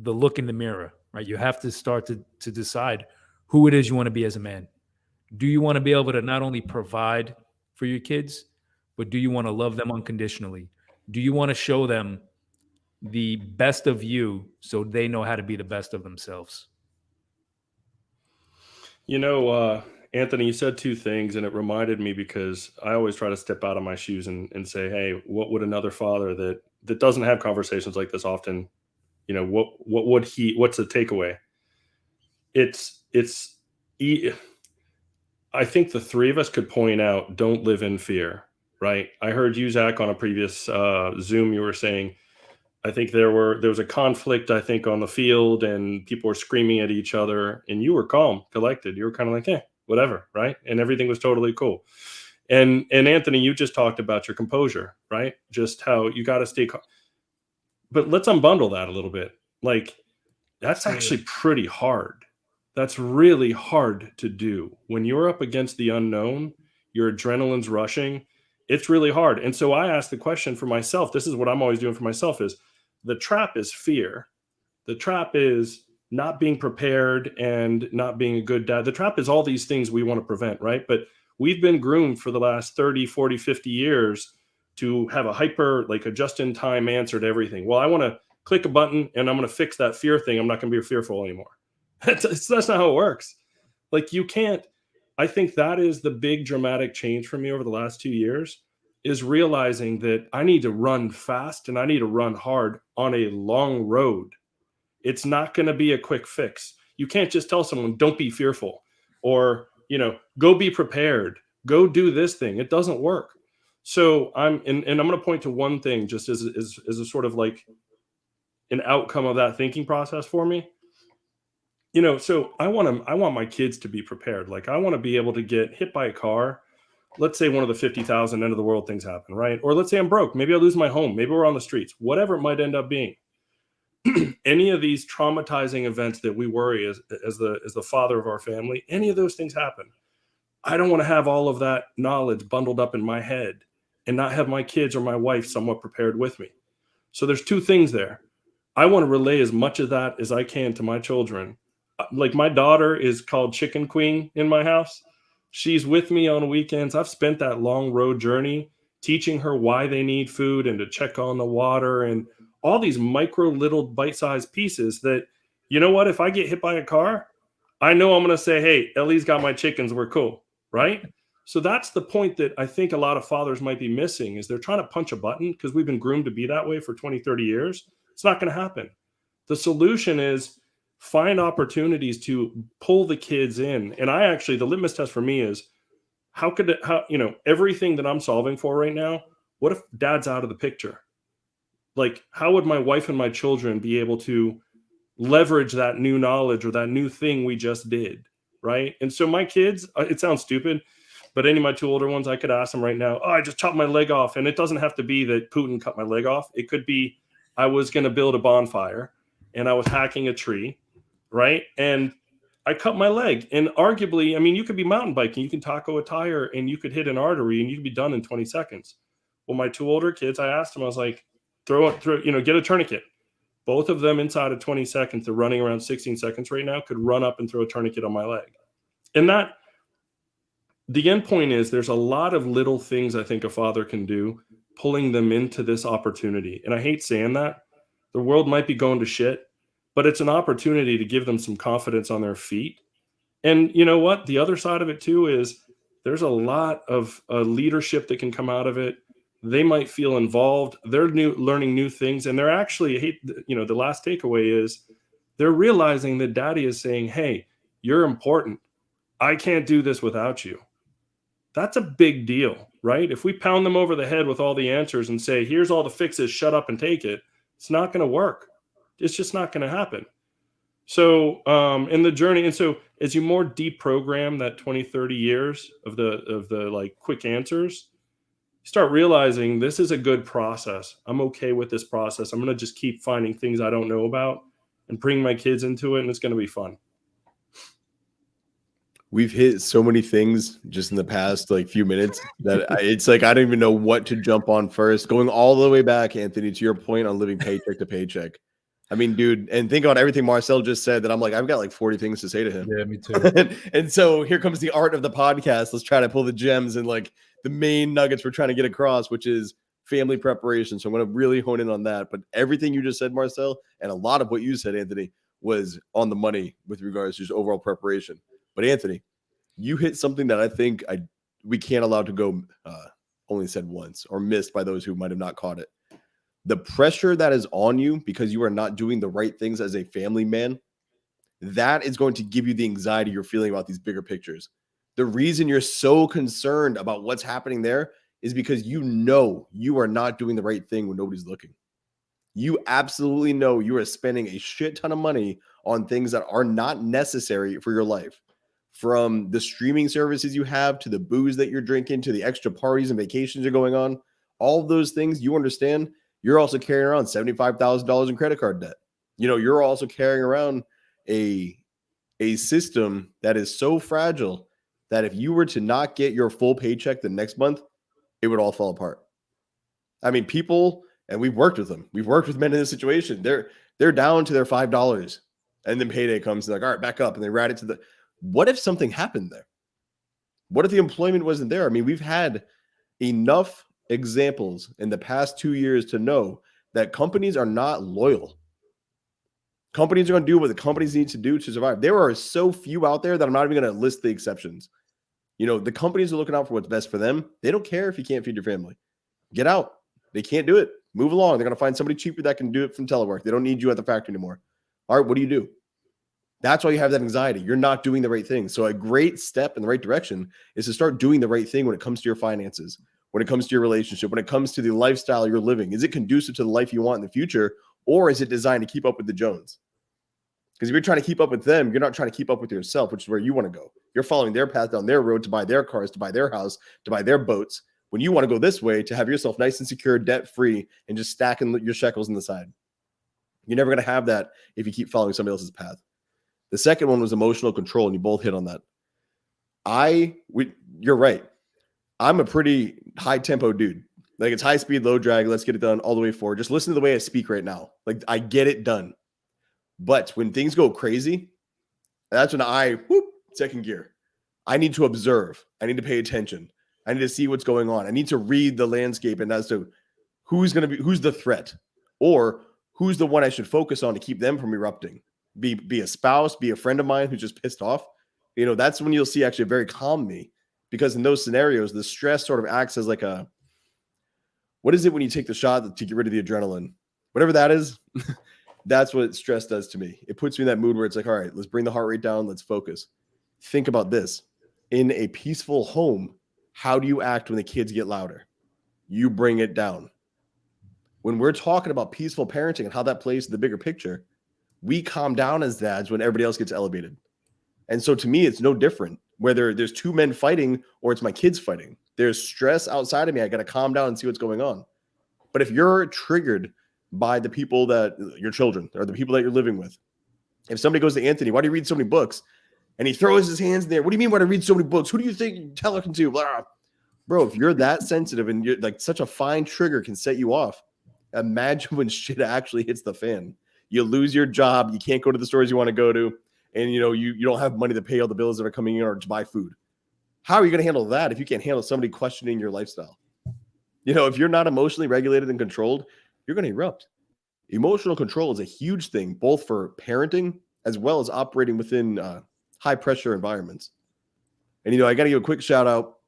the look in the mirror, right? You have to start to decide who it is you want to be as a man. Do you want to be able to not only provide for your kids, but do you want to love them unconditionally? Do you want to show them the best of you so they know how to be the best of themselves? Anthony, you said two things, and it reminded me because I always try to step out of my shoes and say, hey, what would another father that doesn't have conversations like this often, what's the takeaway? I think the three of us could point out, don't live in fear, right? I heard you, Zac, on a previous Zoom, you were saying, I think there was a conflict, I think, on the field and people were screaming at each other and you were calm, collected. You were kind of like, whatever, right? And everything was totally cool. And Anthony, you just talked about your composure, right? Just how you got to stay calm. But let's unbundle that a little bit. Like, that's actually pretty hard. That's really hard to do. When you're up against the unknown, your adrenaline's rushing, it's really hard. And so I asked the question for myself. This is what I'm always doing for myself is the trap is fear. The trap is not being prepared and not being a good dad. The trap is all these things we want to prevent, right? But we've been groomed for the last 30, 40, 50 years to have a just-in-time answer to everything. Well, I want to click a button and I'm going to fix that fear thing. I'm not going to be fearful anymore. That's not how it works. Like you can't, I think that is the big dramatic change for me over the last 2 years is realizing that I need to run fast and I need to run hard on a long road. It's not going to be a quick fix. You can't just tell someone, don't be fearful, or, go be prepared, go do this thing. It doesn't work. So I'm going to point to one thing just as a sort of like an outcome of that thinking process for me. So I want my kids to be prepared. Like, I want to be able to get hit by a car. Let's say one of the 50,000 end of the world things happen, right? Or let's say I'm broke. Maybe I lose my home. Maybe we're on the streets, whatever it might end up being. Any of these traumatizing events that we worry as the father of our family, any of those things happen. I don't want to have all of that knowledge bundled up in my head and not have my kids or my wife somewhat prepared with me. So there's two things there. I want to relay as much of that as I can to my children. Like, my daughter is called Chicken Queen in my house. She's with me on weekends. I've spent that long road journey teaching her why they need food and to check on the water and all these micro little bite-sized pieces that, you know what, if I get hit by a car, I know I'm going to say, hey, Ellie's got my chickens. We're cool. Right? So that's the point that I think a lot of fathers might be missing, is they're trying to punch a button because we've been groomed to be that way for 20, 30 years. It's not going to happen. The solution is find opportunities to pull the kids in. And the litmus test for me is everything that I'm solving for right now, what if dad's out of the picture? Like, how would my wife and my children be able to leverage that new knowledge or that new thing we just did? Right. And so my kids, it sounds stupid, but any of my two older ones, I could ask them right now, I just chopped my leg off. And it doesn't have to be that Putin cut my leg off. It could be I was going to build a bonfire and I was hacking a tree. Right. And I cut my leg. And arguably, you could be mountain biking, you can taco a tire and you could hit an artery and you could be done in 20 seconds. Well, my two older kids, I asked them, I was like, get a tourniquet. Both of them inside of 20 seconds, they're running around 16 seconds right now, could run up and throw a tourniquet on my leg. And the end point is there's a lot of little things I think a father can do, pulling them into this opportunity. And I hate saying that. The world might be going to shit, but it's an opportunity to give them some confidence on their feet. And you know what? The other side of it too is there's a lot of leadership that can come out of it. They might feel involved. They're learning new things. And they're actually, the last takeaway is they're realizing that daddy is saying, hey, you're important. I can't do this without you. That's a big deal, right? If we pound them over the head with all the answers and say, here's all the fixes, shut up and take it, it's not going to work. It's just not going to happen. So in the journey, and so as you more deprogram that 20, 30 years of the like quick answers, start realizing this is a good process. I'm okay with this process. I'm going to just keep finding things I don't know about and bring my kids into it, and it's going to be fun. We've hit so many things just in the past few minutes that it's like I don't even know what to jump on first. Going all the way back, Anthony, to your point on living paycheck to paycheck. Dude, and think about everything Marcel just said that I'm like, I've got 40 things to say to him. Yeah, me too. and so here comes the art of the podcast. Let's try to pull the gems and the main nuggets we're trying to get across, which is family preparation. So I'm going to really hone in on that. But everything you just said, Marcel, and a lot of what you said, Anthony, was on the money with regards to just overall preparation. But Anthony, you hit something that I think we can't allow to go only said once or missed by those who might have not caught it. The pressure that is on you because you are not doing the right things as a family man, that is going to give you the anxiety you're feeling about these bigger pictures. The reason you're so concerned about what's happening there is because you know you are not doing the right thing when nobody's looking. You absolutely know you are spending a shit ton of money on things that are not necessary for your life. From the streaming services you have to the booze that you're drinking to the extra parties and vacations you're going on, all of those things, you understand, you're also carrying around $75,000 in credit card debt. You're also carrying around a system that is so fragile that if you were to not get your full paycheck the next month, it would all fall apart. People, and we've worked with them. We've worked with men in this situation. They're down to their $5, and then payday comes and all right, back up, and they ride it to what if something happened there? What if the employment wasn't there? We've had enough examples in the past 2 years to know that companies are not loyal. Companies are going to do what the companies need to do to survive. There are so few out there that I'm not even going to list the exceptions. The companies are looking out for what's best for them. They don't care if you can't feed your family. Get out. They can't do it. Move along. They're going to find somebody cheaper that can do it from telework. They don't need you at the factory anymore. All right, what do? That's why you have that anxiety. You're not doing the right thing. So a great step in the right direction is to start doing the right thing when it comes to your finances, when it comes to your relationship, when it comes to the lifestyle you're living. Is it conducive to the life you want in the future, or is it designed to keep up with the Jones? Because if you're trying to keep up with them, you're not trying to keep up with yourself, which is where you want to go. You're following their path down their road to buy their cars, to buy their house, to buy their boats, when you want to go this way to have yourself nice and secure, debt-free, and just stacking your shekels in the side. You're never going to have that if you keep following somebody else's path. The second one was emotional control, and you both hit on that. You're right. I'm a pretty high-tempo dude. Like, it's high speed, low drag. Let's get it done all the way forward. Just listen to the way I speak right now. Like, I get it done. But when things go crazy, that's when second gear. I need to observe. I need to pay attention. I need to see what's going on. I need to read the landscape and as to who's the threat, or who's the one I should focus on to keep them from erupting. Be a spouse, be a friend of mine who's just pissed off. That's when you'll see actually very calm me, because in those scenarios, the stress sort of acts as like what is it when you take the shot to get rid of the adrenaline? Whatever that is, that's what stress does to me. It puts me in that mood where it's like, all right, let's bring the heart rate down. Let's focus. Think about this. In a peaceful home, how do you act when the kids get louder? You bring it down. When we're talking about peaceful parenting and how that plays in the bigger picture, we calm down as dads when everybody else gets elevated. And so to me, it's no different whether there's two men fighting or it's my kids fighting. There's stress outside of me. I got to calm down and see what's going on. But if you're triggered by the people that your children or the people that you're living with, if somebody goes to Anthony, why do you read so many books? And he throws his hands in there. What do you mean why do I read so many books? Who do you think you're talking to? Blah. Bro, if you're that sensitive and you're like, such a fine trigger can set you off. Imagine when shit actually hits the fan. You lose your job. You can't go to the stores you want to go to. And, you don't have money to pay all the bills that are coming in or to buy food. How are you going to handle that if you can't handle somebody questioning your lifestyle? If you're not emotionally regulated and controlled, you're going to erupt. Emotional control is a huge thing, both for parenting as well as operating within high pressure environments. And, I got to give a quick shout out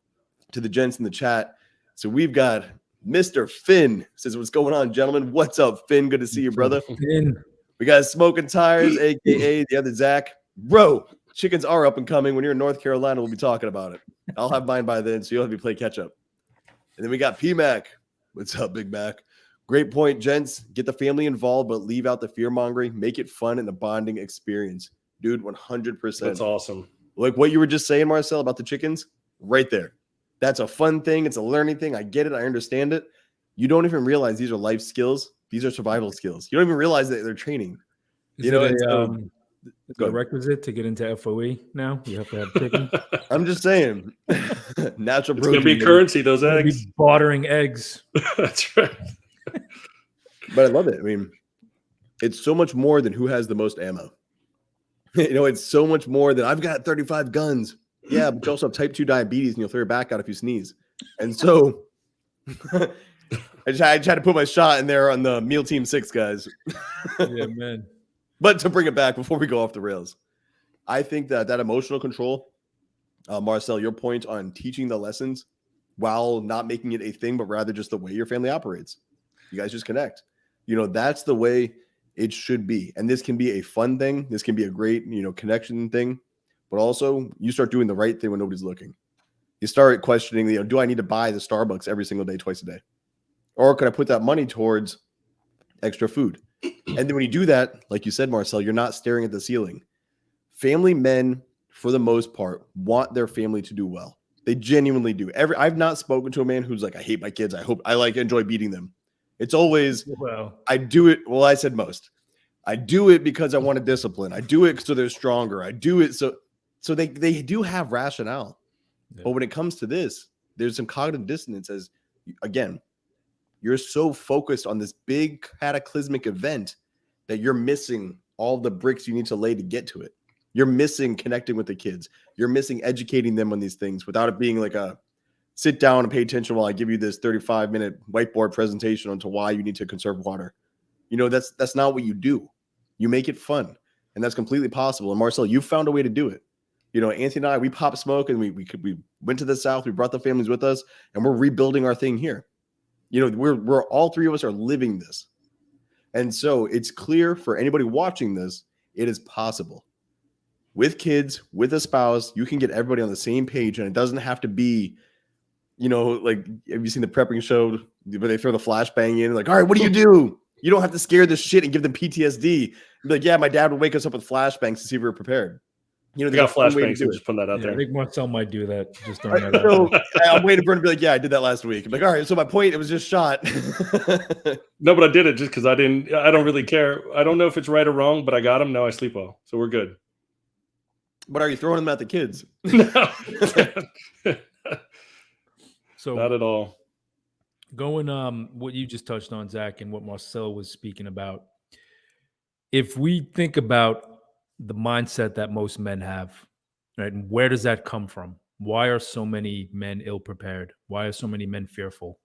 to the gents in the chat. So we've got Mr. Finn says, what's going on, gentlemen? What's up, Finn? Good to see you, brother. Finn. We got Smoking Tires, a.k.a. the other Zach. Bro, chickens are up and coming. When you're in North Carolina, we'll be talking about it. I'll have mine by then, so you'll have me play catch up. And then we got P-Mac. What's up, Big Mac? Great point, gents. Get the family involved, but leave out the fear-mongering. Make it fun and a bonding experience. Dude, 100%. That's awesome. Like what you were just saying, Marcel, about the chickens, right there. That's a fun thing. It's a learning thing. I get it. I understand it. You don't even realize these are life skills. These are survival skills. You don't even realize that they're training. Is it a requisite to get into FOE now? You have to have chicken. I'm just saying. Natural protein. It's going to be currency, those eggs. Bartering eggs. That's right. But I love it. I mean, it's so much more than who has the most ammo. It's so much more than I've got 35 guns. Yeah, but you also have type 2 diabetes and you'll throw your back out if you sneeze. And so I tried to put my shot in there on the Meal Team 6 guys. Yeah, man. But to bring it back before we go off the rails, I think that emotional control, Marcel, your point on teaching the lessons while not making it a thing, but rather just the way your family operates. You guys just connect. That's the way it should be. And this can be a fun thing. This can be a great, connection thing. But also, you start doing the right thing when nobody's looking. You start questioning, do I need to buy the Starbucks every single day, twice a day? Or could I put that money towards extra food? And then when you do that, like you said, Marcel, you're not staring at the ceiling. Family men, for the most part, want their family to do well. They genuinely do. I've not spoken to a man who's like, I hate my kids. I enjoy beating them. It's always, I do it. Well, I said most. I do it because I want to discipline. I do it so they're stronger. I do it so they do have rationale. Yeah. But when it comes to this, there's some cognitive dissonance as, again, you're so focused on this big cataclysmic event that you're missing all the bricks you need to lay to get to it. You're missing connecting with the kids. You're missing educating them on these things without it being like a sit down and pay attention while I give you this 35-minute whiteboard presentation onto why you need to conserve water. That's not what you do. You make it fun, and that's completely possible. And Marcel, you found a way to do it. Anthony and I, we popped smoke and we went to the South. We brought the families with us, and we're rebuilding our thing here. You know, we're all three of us are living this. And so it's clear for anybody watching this, it is possible. With kids, with a spouse, you can get everybody on the same page, and it doesn't have to be, you know, like, have you seen the prepping show where they throw the flashbang in? Like, all right, what do? You don't have to scare this shit and give them PTSD. Be like, yeah, my dad would wake us up with flashbangs to see if we were prepared. You know, I got there's a fun way to flashbangs. do I'm it. just putting that out I there. think Marcel might do that. Just throwing that out So there. I'm waiting for him to be like, yeah, I did that last week. I'm like, all right, so my point, it was just shot. No, but I did it just because I don't really care. I don't know if it's right or wrong, but I got them. Now I sleep well. So we're good. But are you throwing them at the kids? No. So not at all. going what you just touched on, Zach, and what Marcel was speaking about. If we think about the mindset that most men have, right, and where does that come from? Why are so many men ill prepared? Why are so many men fearful?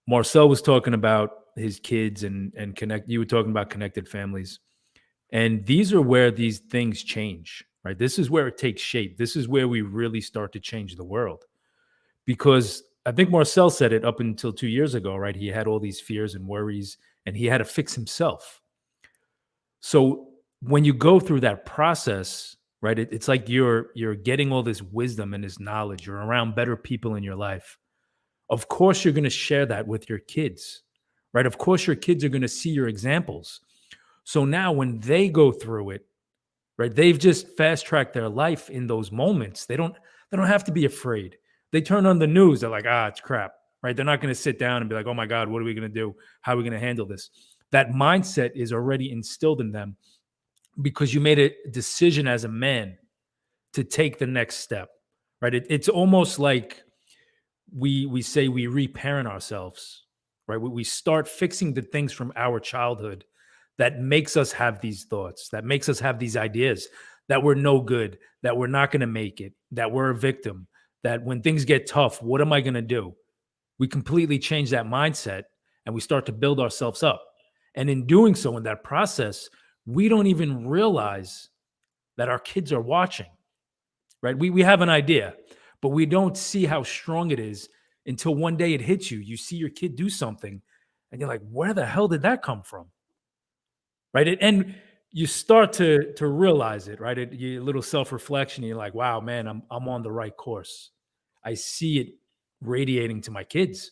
Marcel was talking about his kids and connect. You were talking about connected families, and these are where these things change, right? This is where it takes shape. This is where we really start to change the world, because I think Marcel said it up until 2 years ago, right? He had all these fears and worries, and he had to fix himself. So when you go through that process, right, it's like you're getting all this wisdom and this knowledge. You're around better people in your life. Of course, you're going to share that with your kids, right? Of course, your kids are going to see your examples. So now when they go through it, right, they've just fast-tracked their life in those moments. They don't have to be afraid. They turn on the news. They're like, it's crap, right? They're not going to sit down and be like, oh my God, what are we going to do? How are we going to handle this? That mindset is already instilled in them because you made a decision as a man to take the next step, right? It's almost like we say we reparent ourselves, right? We start fixing the things from our childhood that makes us have these thoughts, that makes us have these ideas that we're no good, that we're not going to make it, that we're a victim, that when things get tough, what am I going to do? We completely change that mindset and we start to build ourselves up. And in doing so, in that process, we don't even realize that our kids are watching, right? We have an idea, but we don't see how strong it is until one day it hits you. You see your kid do something and you're like, where the hell did that come from? Right? And you start to realize it, right? You little self-reflection, you're like, wow, man, I'm on the right course. I see it radiating to my kids.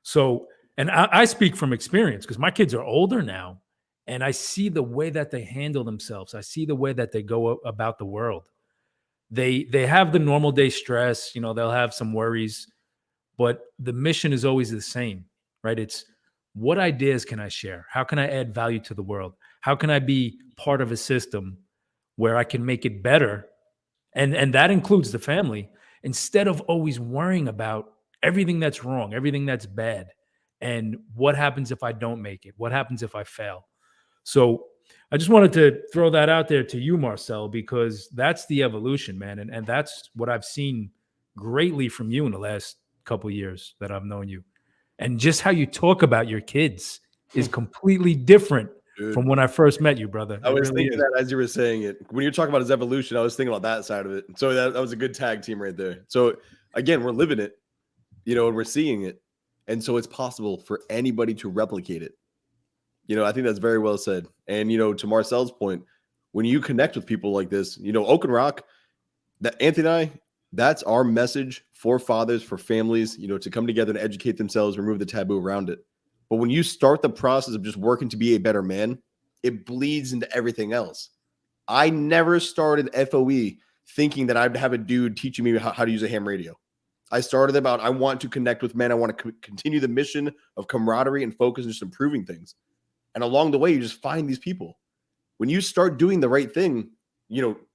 So, and I speak from experience because my kids are older now and I see the way that they handle themselves. I see the way that they go about the world. They have the normal day stress, they'll have some worries, but the mission is always the same, right? It's what ideas can I share? How can I add value to the world? How can I be part of a system where I can make it better? And that includes the family, instead of always worrying about everything that's wrong, everything that's bad. And what happens if I don't make it? What happens if I fail? So I just wanted to throw that out there to you, Marcel, because that's the evolution, man. And that's what I've seen greatly from you in the last couple of years that I've known you. And just how you talk about your kids is completely different from when I first met you, brother. I was thinking that as you were saying it. When you're talking about his evolution, I was thinking about that side of it. So that was a good tag team right there. So again, we're living it, and we're seeing it. And so it's possible for anybody to replicate it. I think that's very well said. And, to Marcel's point, when you connect with people like this, Oak and Rock, that Anthony and I, that's our message for fathers, for families, to come together and educate themselves, remove the taboo around it. But when you start the process of just working to be a better man, it bleeds into everything else. I never started FOE thinking that I'd have a dude teaching me how to use a ham radio. I started about, I want to connect with men. I want to continue the mission of camaraderie and focus on just improving things. And along the way, you just find these people. When you start doing the right thing,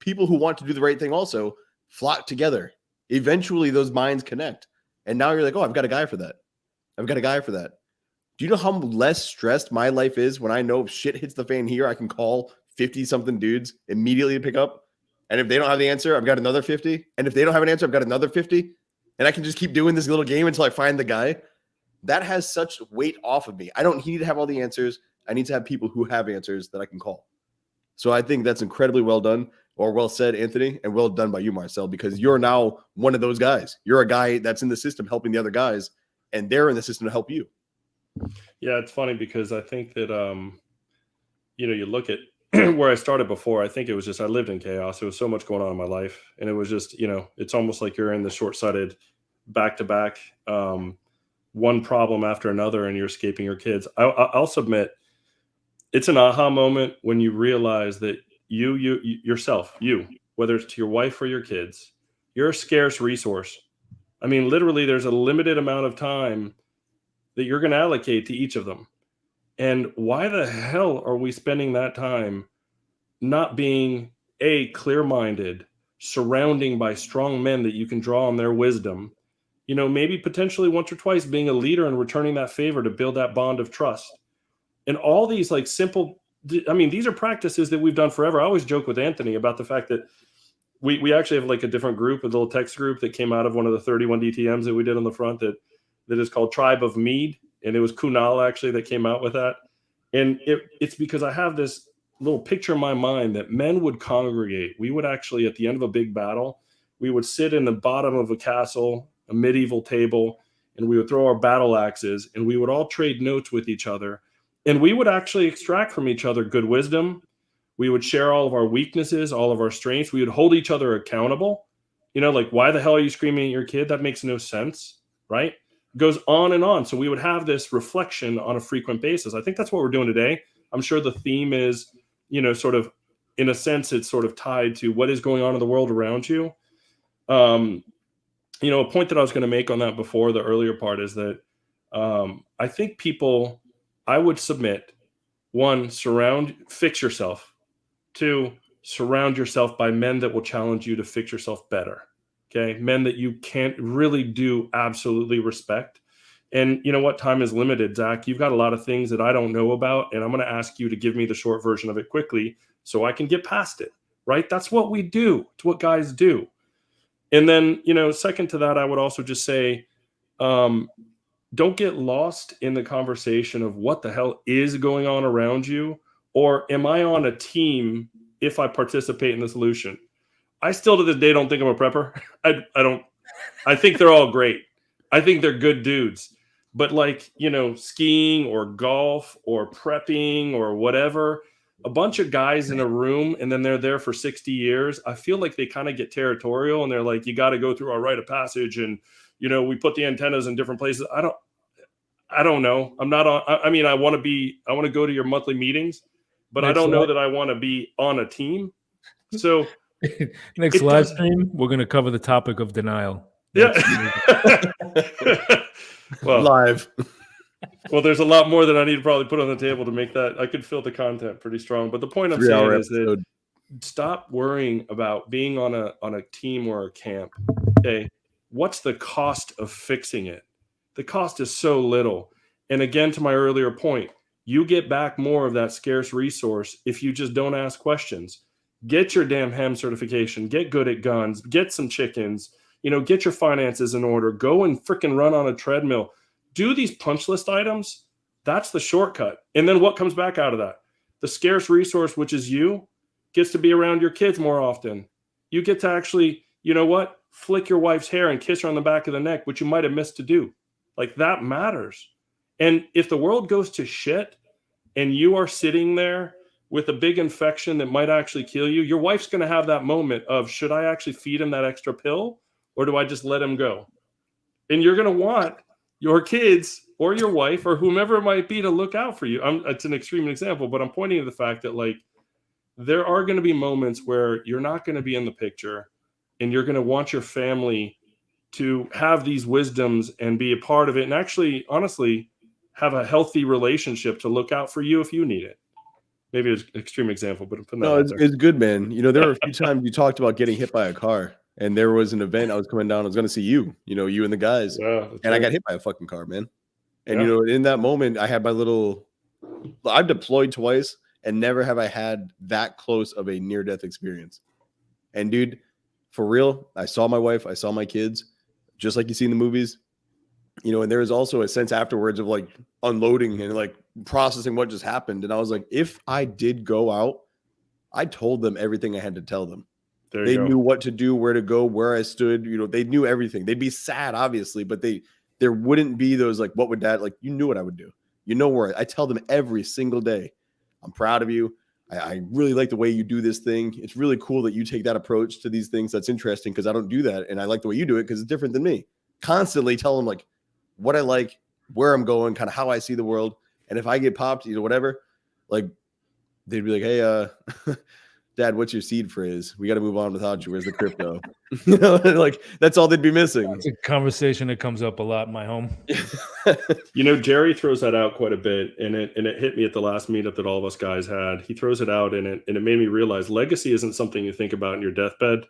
people who want to do the right thing also flock together. Eventually, those minds connect. And now you're like, oh, I've got a guy for that. I've got a guy for that. Do you know how less stressed my life is when I know if shit hits the fan here, I can call 50-something dudes immediately to pick up? And if they don't have the answer, I've got another 50. And if they don't have an answer, I've got another 50. And I can just keep doing this little game until I find the guy. That has such weight off of me. I don't need to have all the answers. I need to have people who have answers that I can call. So I think that's incredibly well done, or well said, Anthony, and well done by you, Marcel, because you're now one of those guys. You're a guy that's in the system helping the other guys. and they're in the system to help you. Yeah, it's funny because I think that you look at where I started before. I think it was just I lived in chaos. There was so much going on in my life, and it was just it's almost like you're in the short-sighted back-to-back one problem after another, and you're escaping your kids. I'll submit it's an aha moment when you realize that you yourself, whether it's to your wife or your kids, you're a scarce resource. I mean, literally, there's a limited amount of time that you're going to allocate to each of them. And why the hell are we spending that time not being clear-minded, surrounding by strong men that you can draw on their wisdom, maybe potentially once or twice being a leader and returning that favor to build that bond of trust. And all these like simple, these are practices that we've done forever. I always joke with Anthony about the fact that we actually have like a different group, a little text group that came out of one of the 31 DTMs that we did on the front that is called Tribe of Mead. And it was Kunal actually that came out with that. And it's because I have this little picture in my mind that men would congregate. We would actually, at the end of a big battle, we would sit in the bottom of a castle, a medieval table, and we would throw our battle axes, and we would all trade notes with each other. And we would actually extract from each other good wisdom. We would share all of our weaknesses, all of our strengths. We would hold each other accountable. Like, why the hell are you screaming at your kid? That makes no sense, right? Goes on and on. So we would have this reflection on a frequent basis. I think that's what we're doing today. I'm sure the theme is, sort of, in a sense, it's sort of tied to what is going on in the world around you. A point that I was going to make on that before the earlier part is that I think people, I would submit, one, fix yourself. Two, surround yourself by men that will challenge you to fix yourself better. Okay. Men that you can't really do absolutely respect. And you know what? Time is limited, Zach. You've got a lot of things that I don't know about, and I'm going to ask you to give me the short version of it quickly so I can get past it, right? That's what we do. It's what guys do. And then, second to that, I would also just say, don't get lost in the conversation of what the hell is going on around you, or am I on a team if I participate in the solution? I still to this day don't think I'm a prepper. I think they're all great. I think they're good dudes. But like, skiing or golf or prepping or whatever, a bunch of guys in a room and then they're there for 60 years. I feel like they kind of get territorial and they're like, you got to go through our rite of passage. And, we put the antennas in different places. I don't know. I'm not on. I want to go to your monthly meetings, but I don't know that I want to be on a team. So next live stream, we're going to cover the topic of denial. Yeah. Well, live. Well, there's a lot more that I need to probably put on the table to make that. I could fill the content pretty strong. But the point I'm saying is that stop worrying about being on a team or a camp. Okay. What's the cost of fixing it? The cost is so little. And again, to my earlier point, you get back more of that scarce resource if you just don't ask questions. Get your damn HEM certification. Get good at guns. Get some chickens. Get your finances in order. Go and freaking run on a treadmill. Do these punch list items. That's the shortcut. And then what comes back out of that? The scarce resource, which is you, gets to be around your kids more often. You get to actually, flick your wife's hair and kiss her on the back of the neck, which you might have missed to do. Like, that matters. And if the world goes to shit and you are sitting there with a big infection that might actually kill you, your wife's going to have that moment of, should I actually feed him that extra pill or do I just let him go? And you're going to want your kids or your wife or whomever it might be to look out for you. It's an extreme example, but I'm pointing to the fact that, like, there are going to be moments where you're not going to be in the picture and you're going to want your family to have these wisdoms and be a part of it and actually, honestly, have a healthy relationship to look out for you if you need it. Maybe it's an extreme example, but I'm putting that out there. It's good, man. There were a few times you talked about getting hit by a car, and there was an event I was coming down. I was going to see you, you and the guys, and I got hit by a fucking car, man. And in that moment, I had I've deployed twice, and never have I had that close of a near-death experience. And dude, for real, I saw my wife, I saw my kids, just like you see in the movies. And there was also a sense afterwards of like unloading and like processing what just happened. And I was like, if I did go out, I told them everything I had to tell them. They knew what to do, where to go, where I stood. They knew everything. They'd be sad, obviously, but they there wouldn't be those like, what would dad like? You knew what I would do. You know where I tell them every single day, I'm proud of you. I really like the way you do this thing. It's really cool that you take that approach to these things. That's interesting because I don't do that. And I like the way you do it because it's different than me. Constantly tell them like what I like, where I'm going, kind of how I see the world. And if I get popped, whatever, like they'd be like, hey, Dad, what's your seed phrase? We got to move on without you. Where's the crypto? Like that's all they'd be missing. It's a conversation that comes up a lot in my home. Jerry throws that out quite a bit, and it hit me at the last meetup that all of us guys had. He throws it out, and it made me realize legacy isn't something you think about in your deathbed.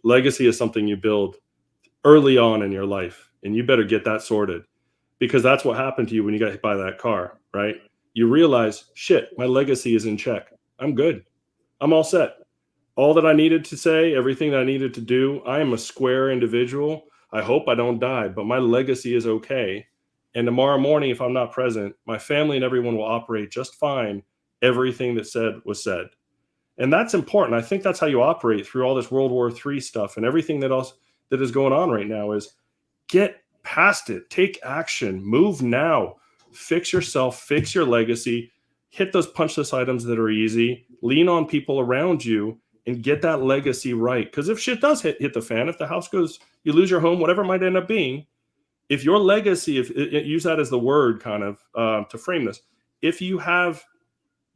Legacy is something you build early on in your life, and you better get that sorted, because that's what happened to you when you got hit by that car, right? You realize, shit, my legacy is in check. I'm good. I'm all set. All that I needed to say, everything that I needed to do, I am a square individual. I hope I don't die, but my legacy is okay. And tomorrow morning, if I'm not present, my family and everyone will operate just fine. Everything that said was said. And that's important. I think that's how you operate through all this World War III stuff and everything that else that is going on right now is get past it, take action, move now, fix yourself, fix your legacy, hit those punch list items that are easy, lean on people around you, and get that legacy right. Because if shit does hit the fan, if the house goes, you lose your home, whatever it might end up being, if your legacy, if use that as the word kind of to frame this, if you have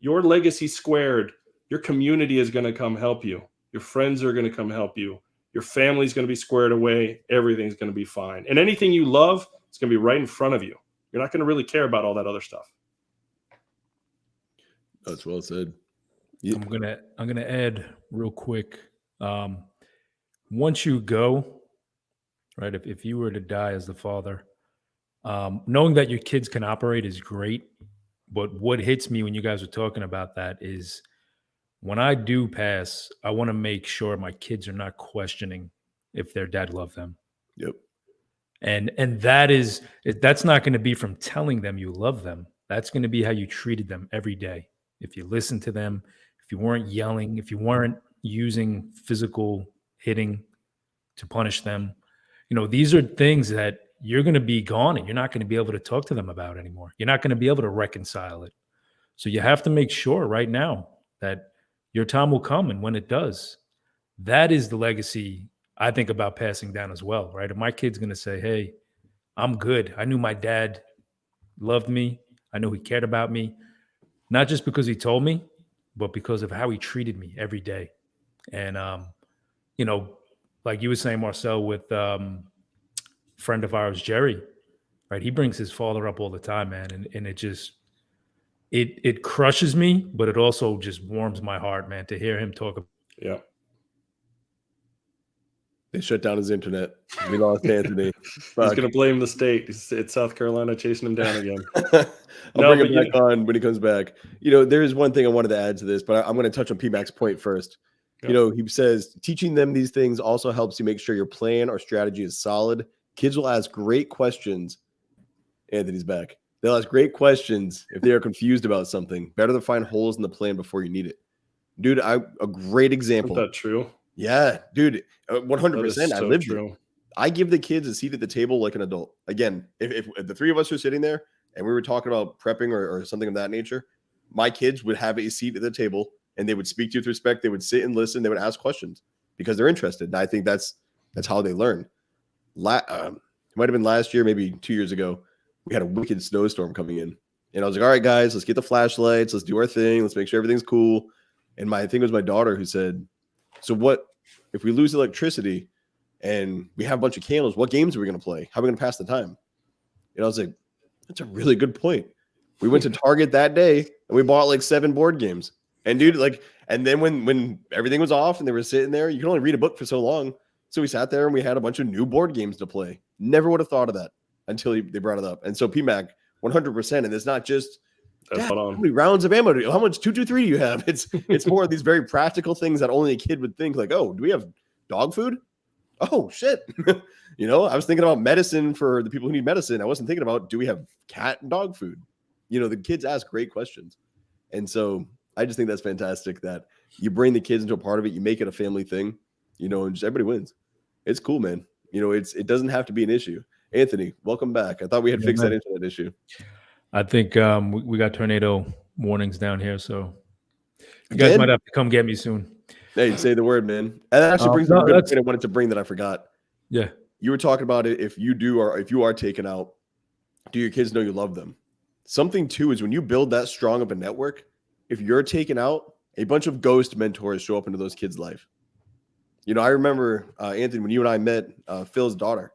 your legacy squared, your community is going to come help you. Your friends are going to come help you. Your family's going to be squared away. Everything's going to be fine. And anything you love, it's going to be right in front of you. You're not going to really care about all that other stuff. That's well said. Yeah. I'm gonna add real quick. Once you go, right? If you were to die as the father, knowing that your kids can operate is great. But what hits me when you guys are talking about that is when I do pass, I want to make sure my kids are not questioning if their dad loved them. Yep. And that's not going to be from telling them you love them. That's going to be how you treated them every day. If you listen to them, if you weren't yelling, if you weren't using physical hitting to punish them, these are things that you're going to be gone and you're not going to be able to talk to them about anymore. You're not going to be able to reconcile it. So you have to make sure right now that your time will come. And when it does, that is the legacy I think about passing down as well, right? If my kid's going to say, hey, I'm good. I knew my dad loved me. I know he cared about me, not just because he told me, but because of how he treated me every day. And, like you were saying, Marcel, with friend of ours, Jerry, right? He brings his father up all the time, man. And it just, it crushes me, but it also just warms my heart, man, to hear him talk. Yeah. They shut down his internet. We lost Anthony. He's going to blame the state. It's South Carolina chasing him down again. I'll bring him back on when he comes back. There is one thing I wanted to add to this, but I'm going to touch on PMAC's point first. Yeah. He says, teaching them these things also helps you make sure your plan or strategy is solid. Kids will ask great questions. Anthony's back. They'll ask great questions if they are confused about something. Better to find holes in the plan before you need it. Dude, a great example. Isn't that true? Yeah, dude, 100%. I lived true. I give the kids a seat at the table like an adult. Again, if the three of us are sitting there and we were talking about prepping or something of that nature, my kids would have a seat at the table and they would speak to you with respect. They would sit and listen. They would ask questions because they're interested. And I think that's how they learn. It might have been last year, maybe 2 years ago. We had a wicked snowstorm coming in. And I was like, all right, guys, let's get the flashlights. Let's do our thing. Let's make sure everything's cool. And I think it was my daughter who said, so what if we lose electricity and we have a bunch of candles, what games are we going to play? How are we going to pass the time? And I was like, that's a really good point. We went to Target that day and we bought like 7 board games. And dude, and then when everything was off and they were sitting there, you can only read a book for so long. So we sat there and we had a bunch of new board games to play. Never would have thought of that until they brought it up. And so PMAC, 100%. And it's not just, how many rounds of ammo how much 223 do you have? It's more of these very practical things that only a kid would think, like, oh, do we have dog food? Oh shit. I was thinking about medicine for the people who need medicine. I wasn't thinking about, do we have cat and dog food? The kids ask great questions. And so I just think that's fantastic that you bring the kids into a part of it, you make it a family thing, and just everybody wins. It's cool, man. It doesn't have to be an issue. Anthony, welcome back. I thought we had fixed that internet issue. I think we got tornado warnings down here, so you guys might have to come get me soon. Hey, say the word, man. And that actually brings up a good point I wanted to bring that I forgot. Yeah. You were talking about it. If you are taken out, do your kids know you love them? Something too is when you build that strong of a network, if you're taken out, a bunch of ghost mentors show up into those kids' life. You know, I remember, Anthony, when you and I met Phil's daughter,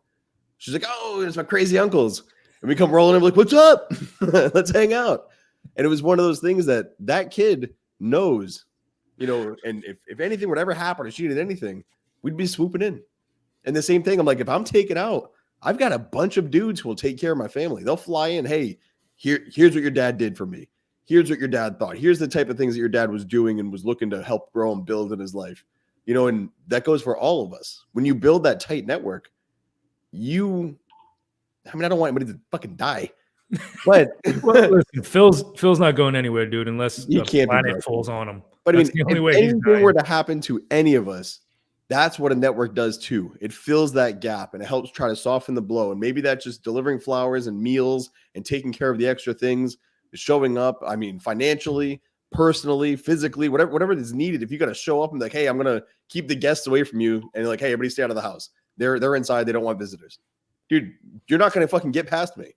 she's like, oh, it's my crazy uncles. And we come rolling in, like, what's up? Let's hang out. And it was one of those things that kid knows, you know, and if anything would ever happen or she needed anything, we'd be swooping in. And the same thing, I'm like, if I'm taken out, I've got a bunch of dudes who will take care of my family. They'll fly in, hey, here's what your dad did for me. Here's what your dad thought. Here's the type of things that your dad was doing and was looking to help grow and build in his life. You know, and that goes for all of us. When you build that tight network, I don't want anybody to fucking die. But well, listen, Phil's not going anywhere, dude, unless the planet falls on him. But I mean, if anything were to happen to any of us, that's what a network does too. It fills that gap and it helps try to soften the blow. And maybe that's just delivering flowers and meals and taking care of the extra things, showing up. I mean, financially, personally, physically, whatever is needed. If you got to show up and be like, hey, I'm going to keep the guests away from you. And you're like, hey, everybody stay out of the house. They're inside. They don't want visitors. Dude, you're not going to fucking get past me.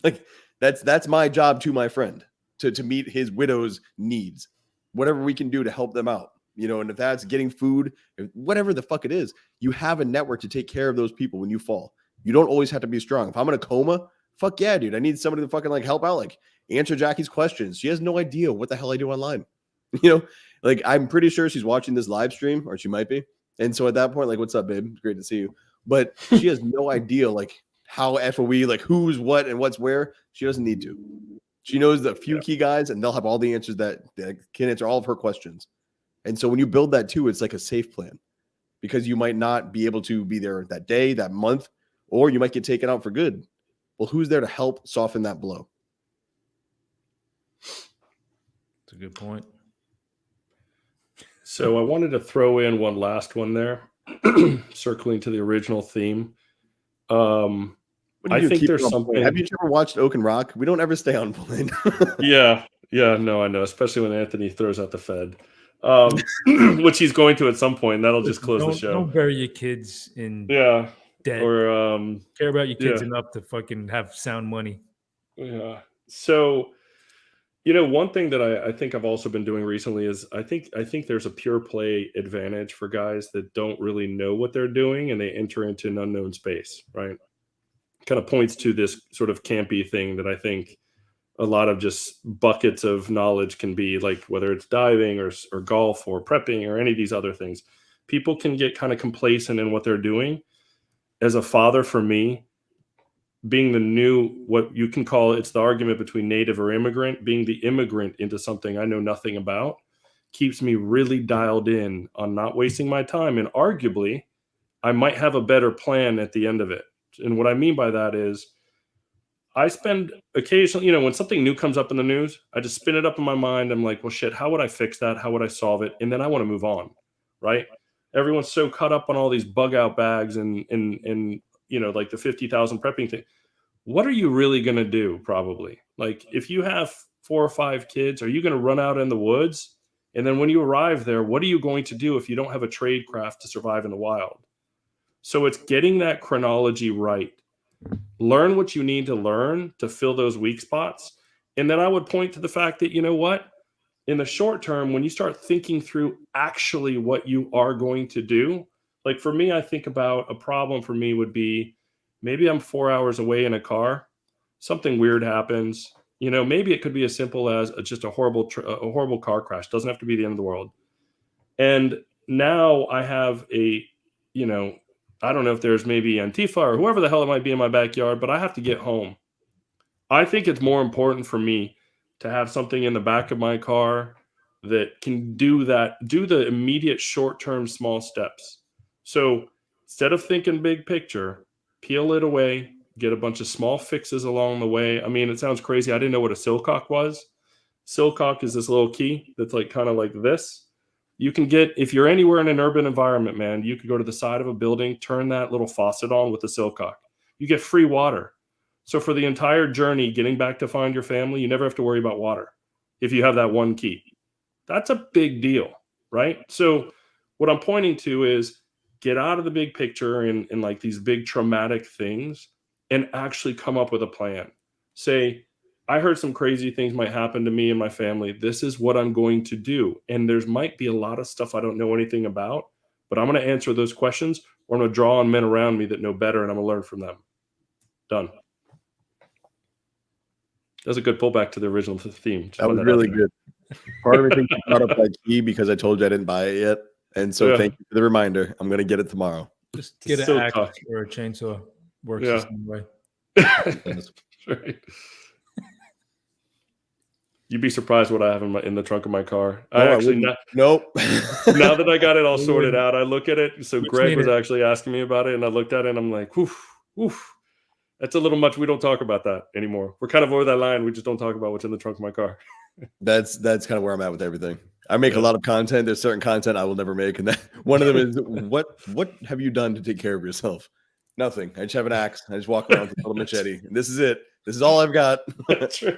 Like that's my job to my friend to meet his widow's needs, whatever we can do to help them out. You know, and if that's getting food, whatever the fuck it is, you have a network to take care of those people when you fall. You don't always have to be strong. If I'm in a coma, fuck yeah, dude. I need somebody to fucking like help out, like answer Jackie's questions. She has no idea what the hell I do online. You know, like I'm pretty sure she's watching this live stream, or she might be. And so at that point, like, what's up, babe? It's great to see you. But she has no idea like how FOE, like who's what and what's where. She doesn't need to. She knows the few key guys, and they'll have all the answers that can answer all of her questions. And so when you build that too, it's like a safe plan, because you might not be able to be there that day, that month, or you might get taken out for good. Well, who's there to help soften that blow? That's a good point. So I wanted to throw in one last one there, circling to the original theme. I think there's something. Have you ever watched Oak and Rock? We don't ever stay on point. Yeah, no, I know, especially when Anthony throws out the Fed. Which he's going to at some point, and that'll just close the show. Don't bury your kids in debt. Or care about your kids enough to fucking have sound money. Yeah. So, you know, one thing that I think I've also been doing recently is I think there's a pure play advantage for guys that don't really know what they're doing and they enter into an unknown space, right? Kind of points to this sort of campy thing that I think a lot of just buckets of knowledge can be, like whether it's diving or golf or prepping or any of these other things. People can get kind of complacent in what they're doing. As a father, for me, being the new, what you can call, it's the argument between native or immigrant, being the immigrant into something I know nothing about, keeps me really dialed in on not wasting my time. And arguably, I might have a better plan at the end of it. And what I mean by that is, I spend occasionally, you know, when something new comes up in the news, I just spin it up in my mind. I'm like, well, shit, how would I fix that? How would I solve it? And then I want to move on, right? Everyone's so caught up on all these bug out bags and you know, like the 50,000 prepping thing. What are you really going to do? Probably, like, if you have 4 or 5 kids, are you going to run out in the woods? And then when you arrive there, what are you going to do if you don't have a trade craft to survive in the wild? So it's getting that chronology right. Learn what you need to learn to fill those weak spots. And then I would point to the fact that, you know what, in the short term, when you start thinking through actually what you are going to do, like for me, I think about a problem for me would be, maybe I'm 4 hours away in a car, something weird happens. You know, maybe it could be as simple as just a horrible car crash. Doesn't have to be the end of the world. And now I have a, you know, I don't know if there's maybe Antifa or whoever the hell it might be in my backyard, but I have to get home. I think it's more important for me to have something in the back of my car that can do the immediate short-term small steps. So instead of thinking big picture, peel it away, get a bunch of small fixes along the way. I mean, it sounds crazy. I didn't know what a silcock was. Silcock is this little key that's like kind of like this. You can get, if you're anywhere in an urban environment, man, you could go to the side of a building, turn that little faucet on with a silcock. you get free water. So for the entire journey, getting back to find your family, you never have to worry about water if you have that one key. That's a big deal, right? So what I'm pointing to is get out of the big picture and like these big traumatic things and actually come up with a plan. Say, I heard some crazy things might happen to me and my family. This is what I'm going to do. And there's might be a lot of stuff I don't know anything about, but I'm going to answer those questions, or I'm going to draw on men around me that know better, and I'm going to learn from them. Done. That's a good pullback to the original theme. That was really good. Part of me thinks you brought up that key because I told you I didn't buy it yet. And so thank you for the reminder. I'm going to get it tomorrow. Just get an axe or a chainsaw. Works the same way. Right. You'd be surprised what I have in the trunk of my car. Nope. Now that I got it all sorted out, I look at it. So Greg was actually asking me about it, and I looked at it, and I'm like, oof. That's a little much. We don't talk about that anymore. We're kind of over that line. We just don't talk about what's in the trunk of my car. That's kind of where I'm at with everything. I make a lot of content. There's certain content I will never make, and that one of them is what have you done to take care of yourself? Nothing. I just have an axe. I just walk around with a little machete, and this is it. This is all I've got. That's right.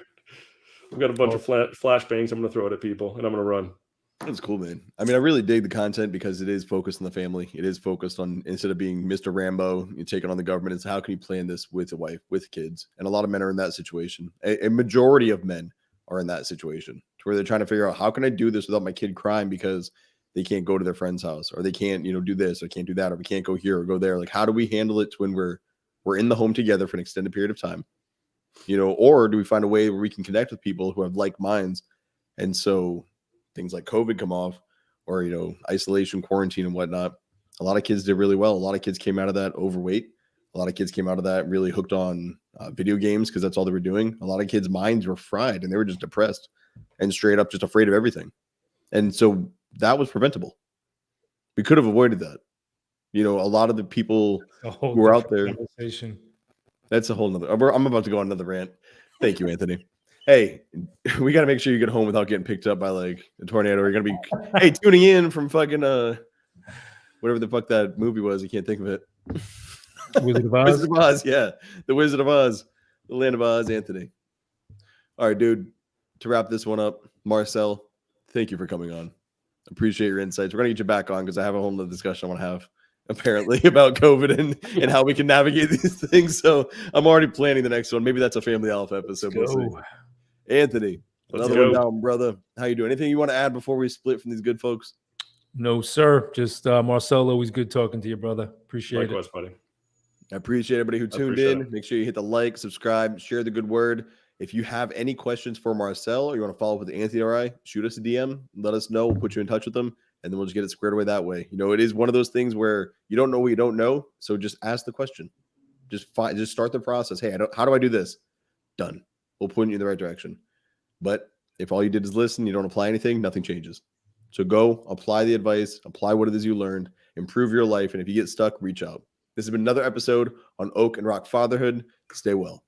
I've got a bunch of flashbangs. I'm going to throw it at people, and I'm going to run. That's cool, man. I mean, I really dig the content because it is focused on the family. It is focused on, instead of being Mr. Rambo, you're taking on the government, it's how can you plan this with a wife, with kids? And a lot of men are in that situation. A majority of men are in that situation to where they're trying to figure out, how can I do this without my kid crying because they can't go to their friend's house, or they can't, do this, or can't do that, or we can't go here or go there. Like, how do we handle it when we're in the home together for an extended period of time? Or do we find a way where we can connect with people who have like minds? And so things like COVID come off, or, isolation, quarantine and whatnot. A lot of kids did really well. A lot of kids came out of that overweight. A lot of kids came out of that really hooked on video games because that's all they were doing. A lot of kids' minds were fried and they were just depressed and straight up just afraid of everything. And so that was preventable. We could have avoided that. A lot of the people who were out there. That's a whole nother. I'm about to go on another rant. Thank you, Anthony. Hey, we got to make sure you get home without getting picked up by like a tornado. You're going to be, tuning in from fucking, whatever the fuck that movie was. I can't think of it. Wizard of Oz? Wizard of Oz, yeah. The Wizard of Oz. The Land of Oz, Anthony. All right, dude. To wrap this one up, Marcel, thank you for coming on. Appreciate your insights. We're going to get you back on because I have a whole nother discussion I want to have, apparently, about COVID and how we can navigate these things. So I'm already planning the next one. Maybe that's a Family Alpha episode. We'll see. Anthony, another one down, brother. How you doing? Anything you want to add before we split from these good folks? No, sir. Just Marcel, always good talking to you, brother. Appreciate it. Likewise, buddy. I appreciate everybody who tuned in. Make sure you hit the like, subscribe, share the good word. If you have any questions for Marcel, or you want to follow up with Anthony or I, shoot us a DM. Let us know. We'll put you in touch with them, and then we'll just get it squared away that way. It is one of those things where you don't know what you don't know, so just ask the question. Just start the process. Hey, how do I do this? Done. We'll point you in the right direction. But if all you did is listen, you don't apply anything, nothing changes. So go apply the advice, apply what it is you learned, improve your life. And if you get stuck, reach out. This has been another episode on Oak and Rock Fatherhood. Stay well.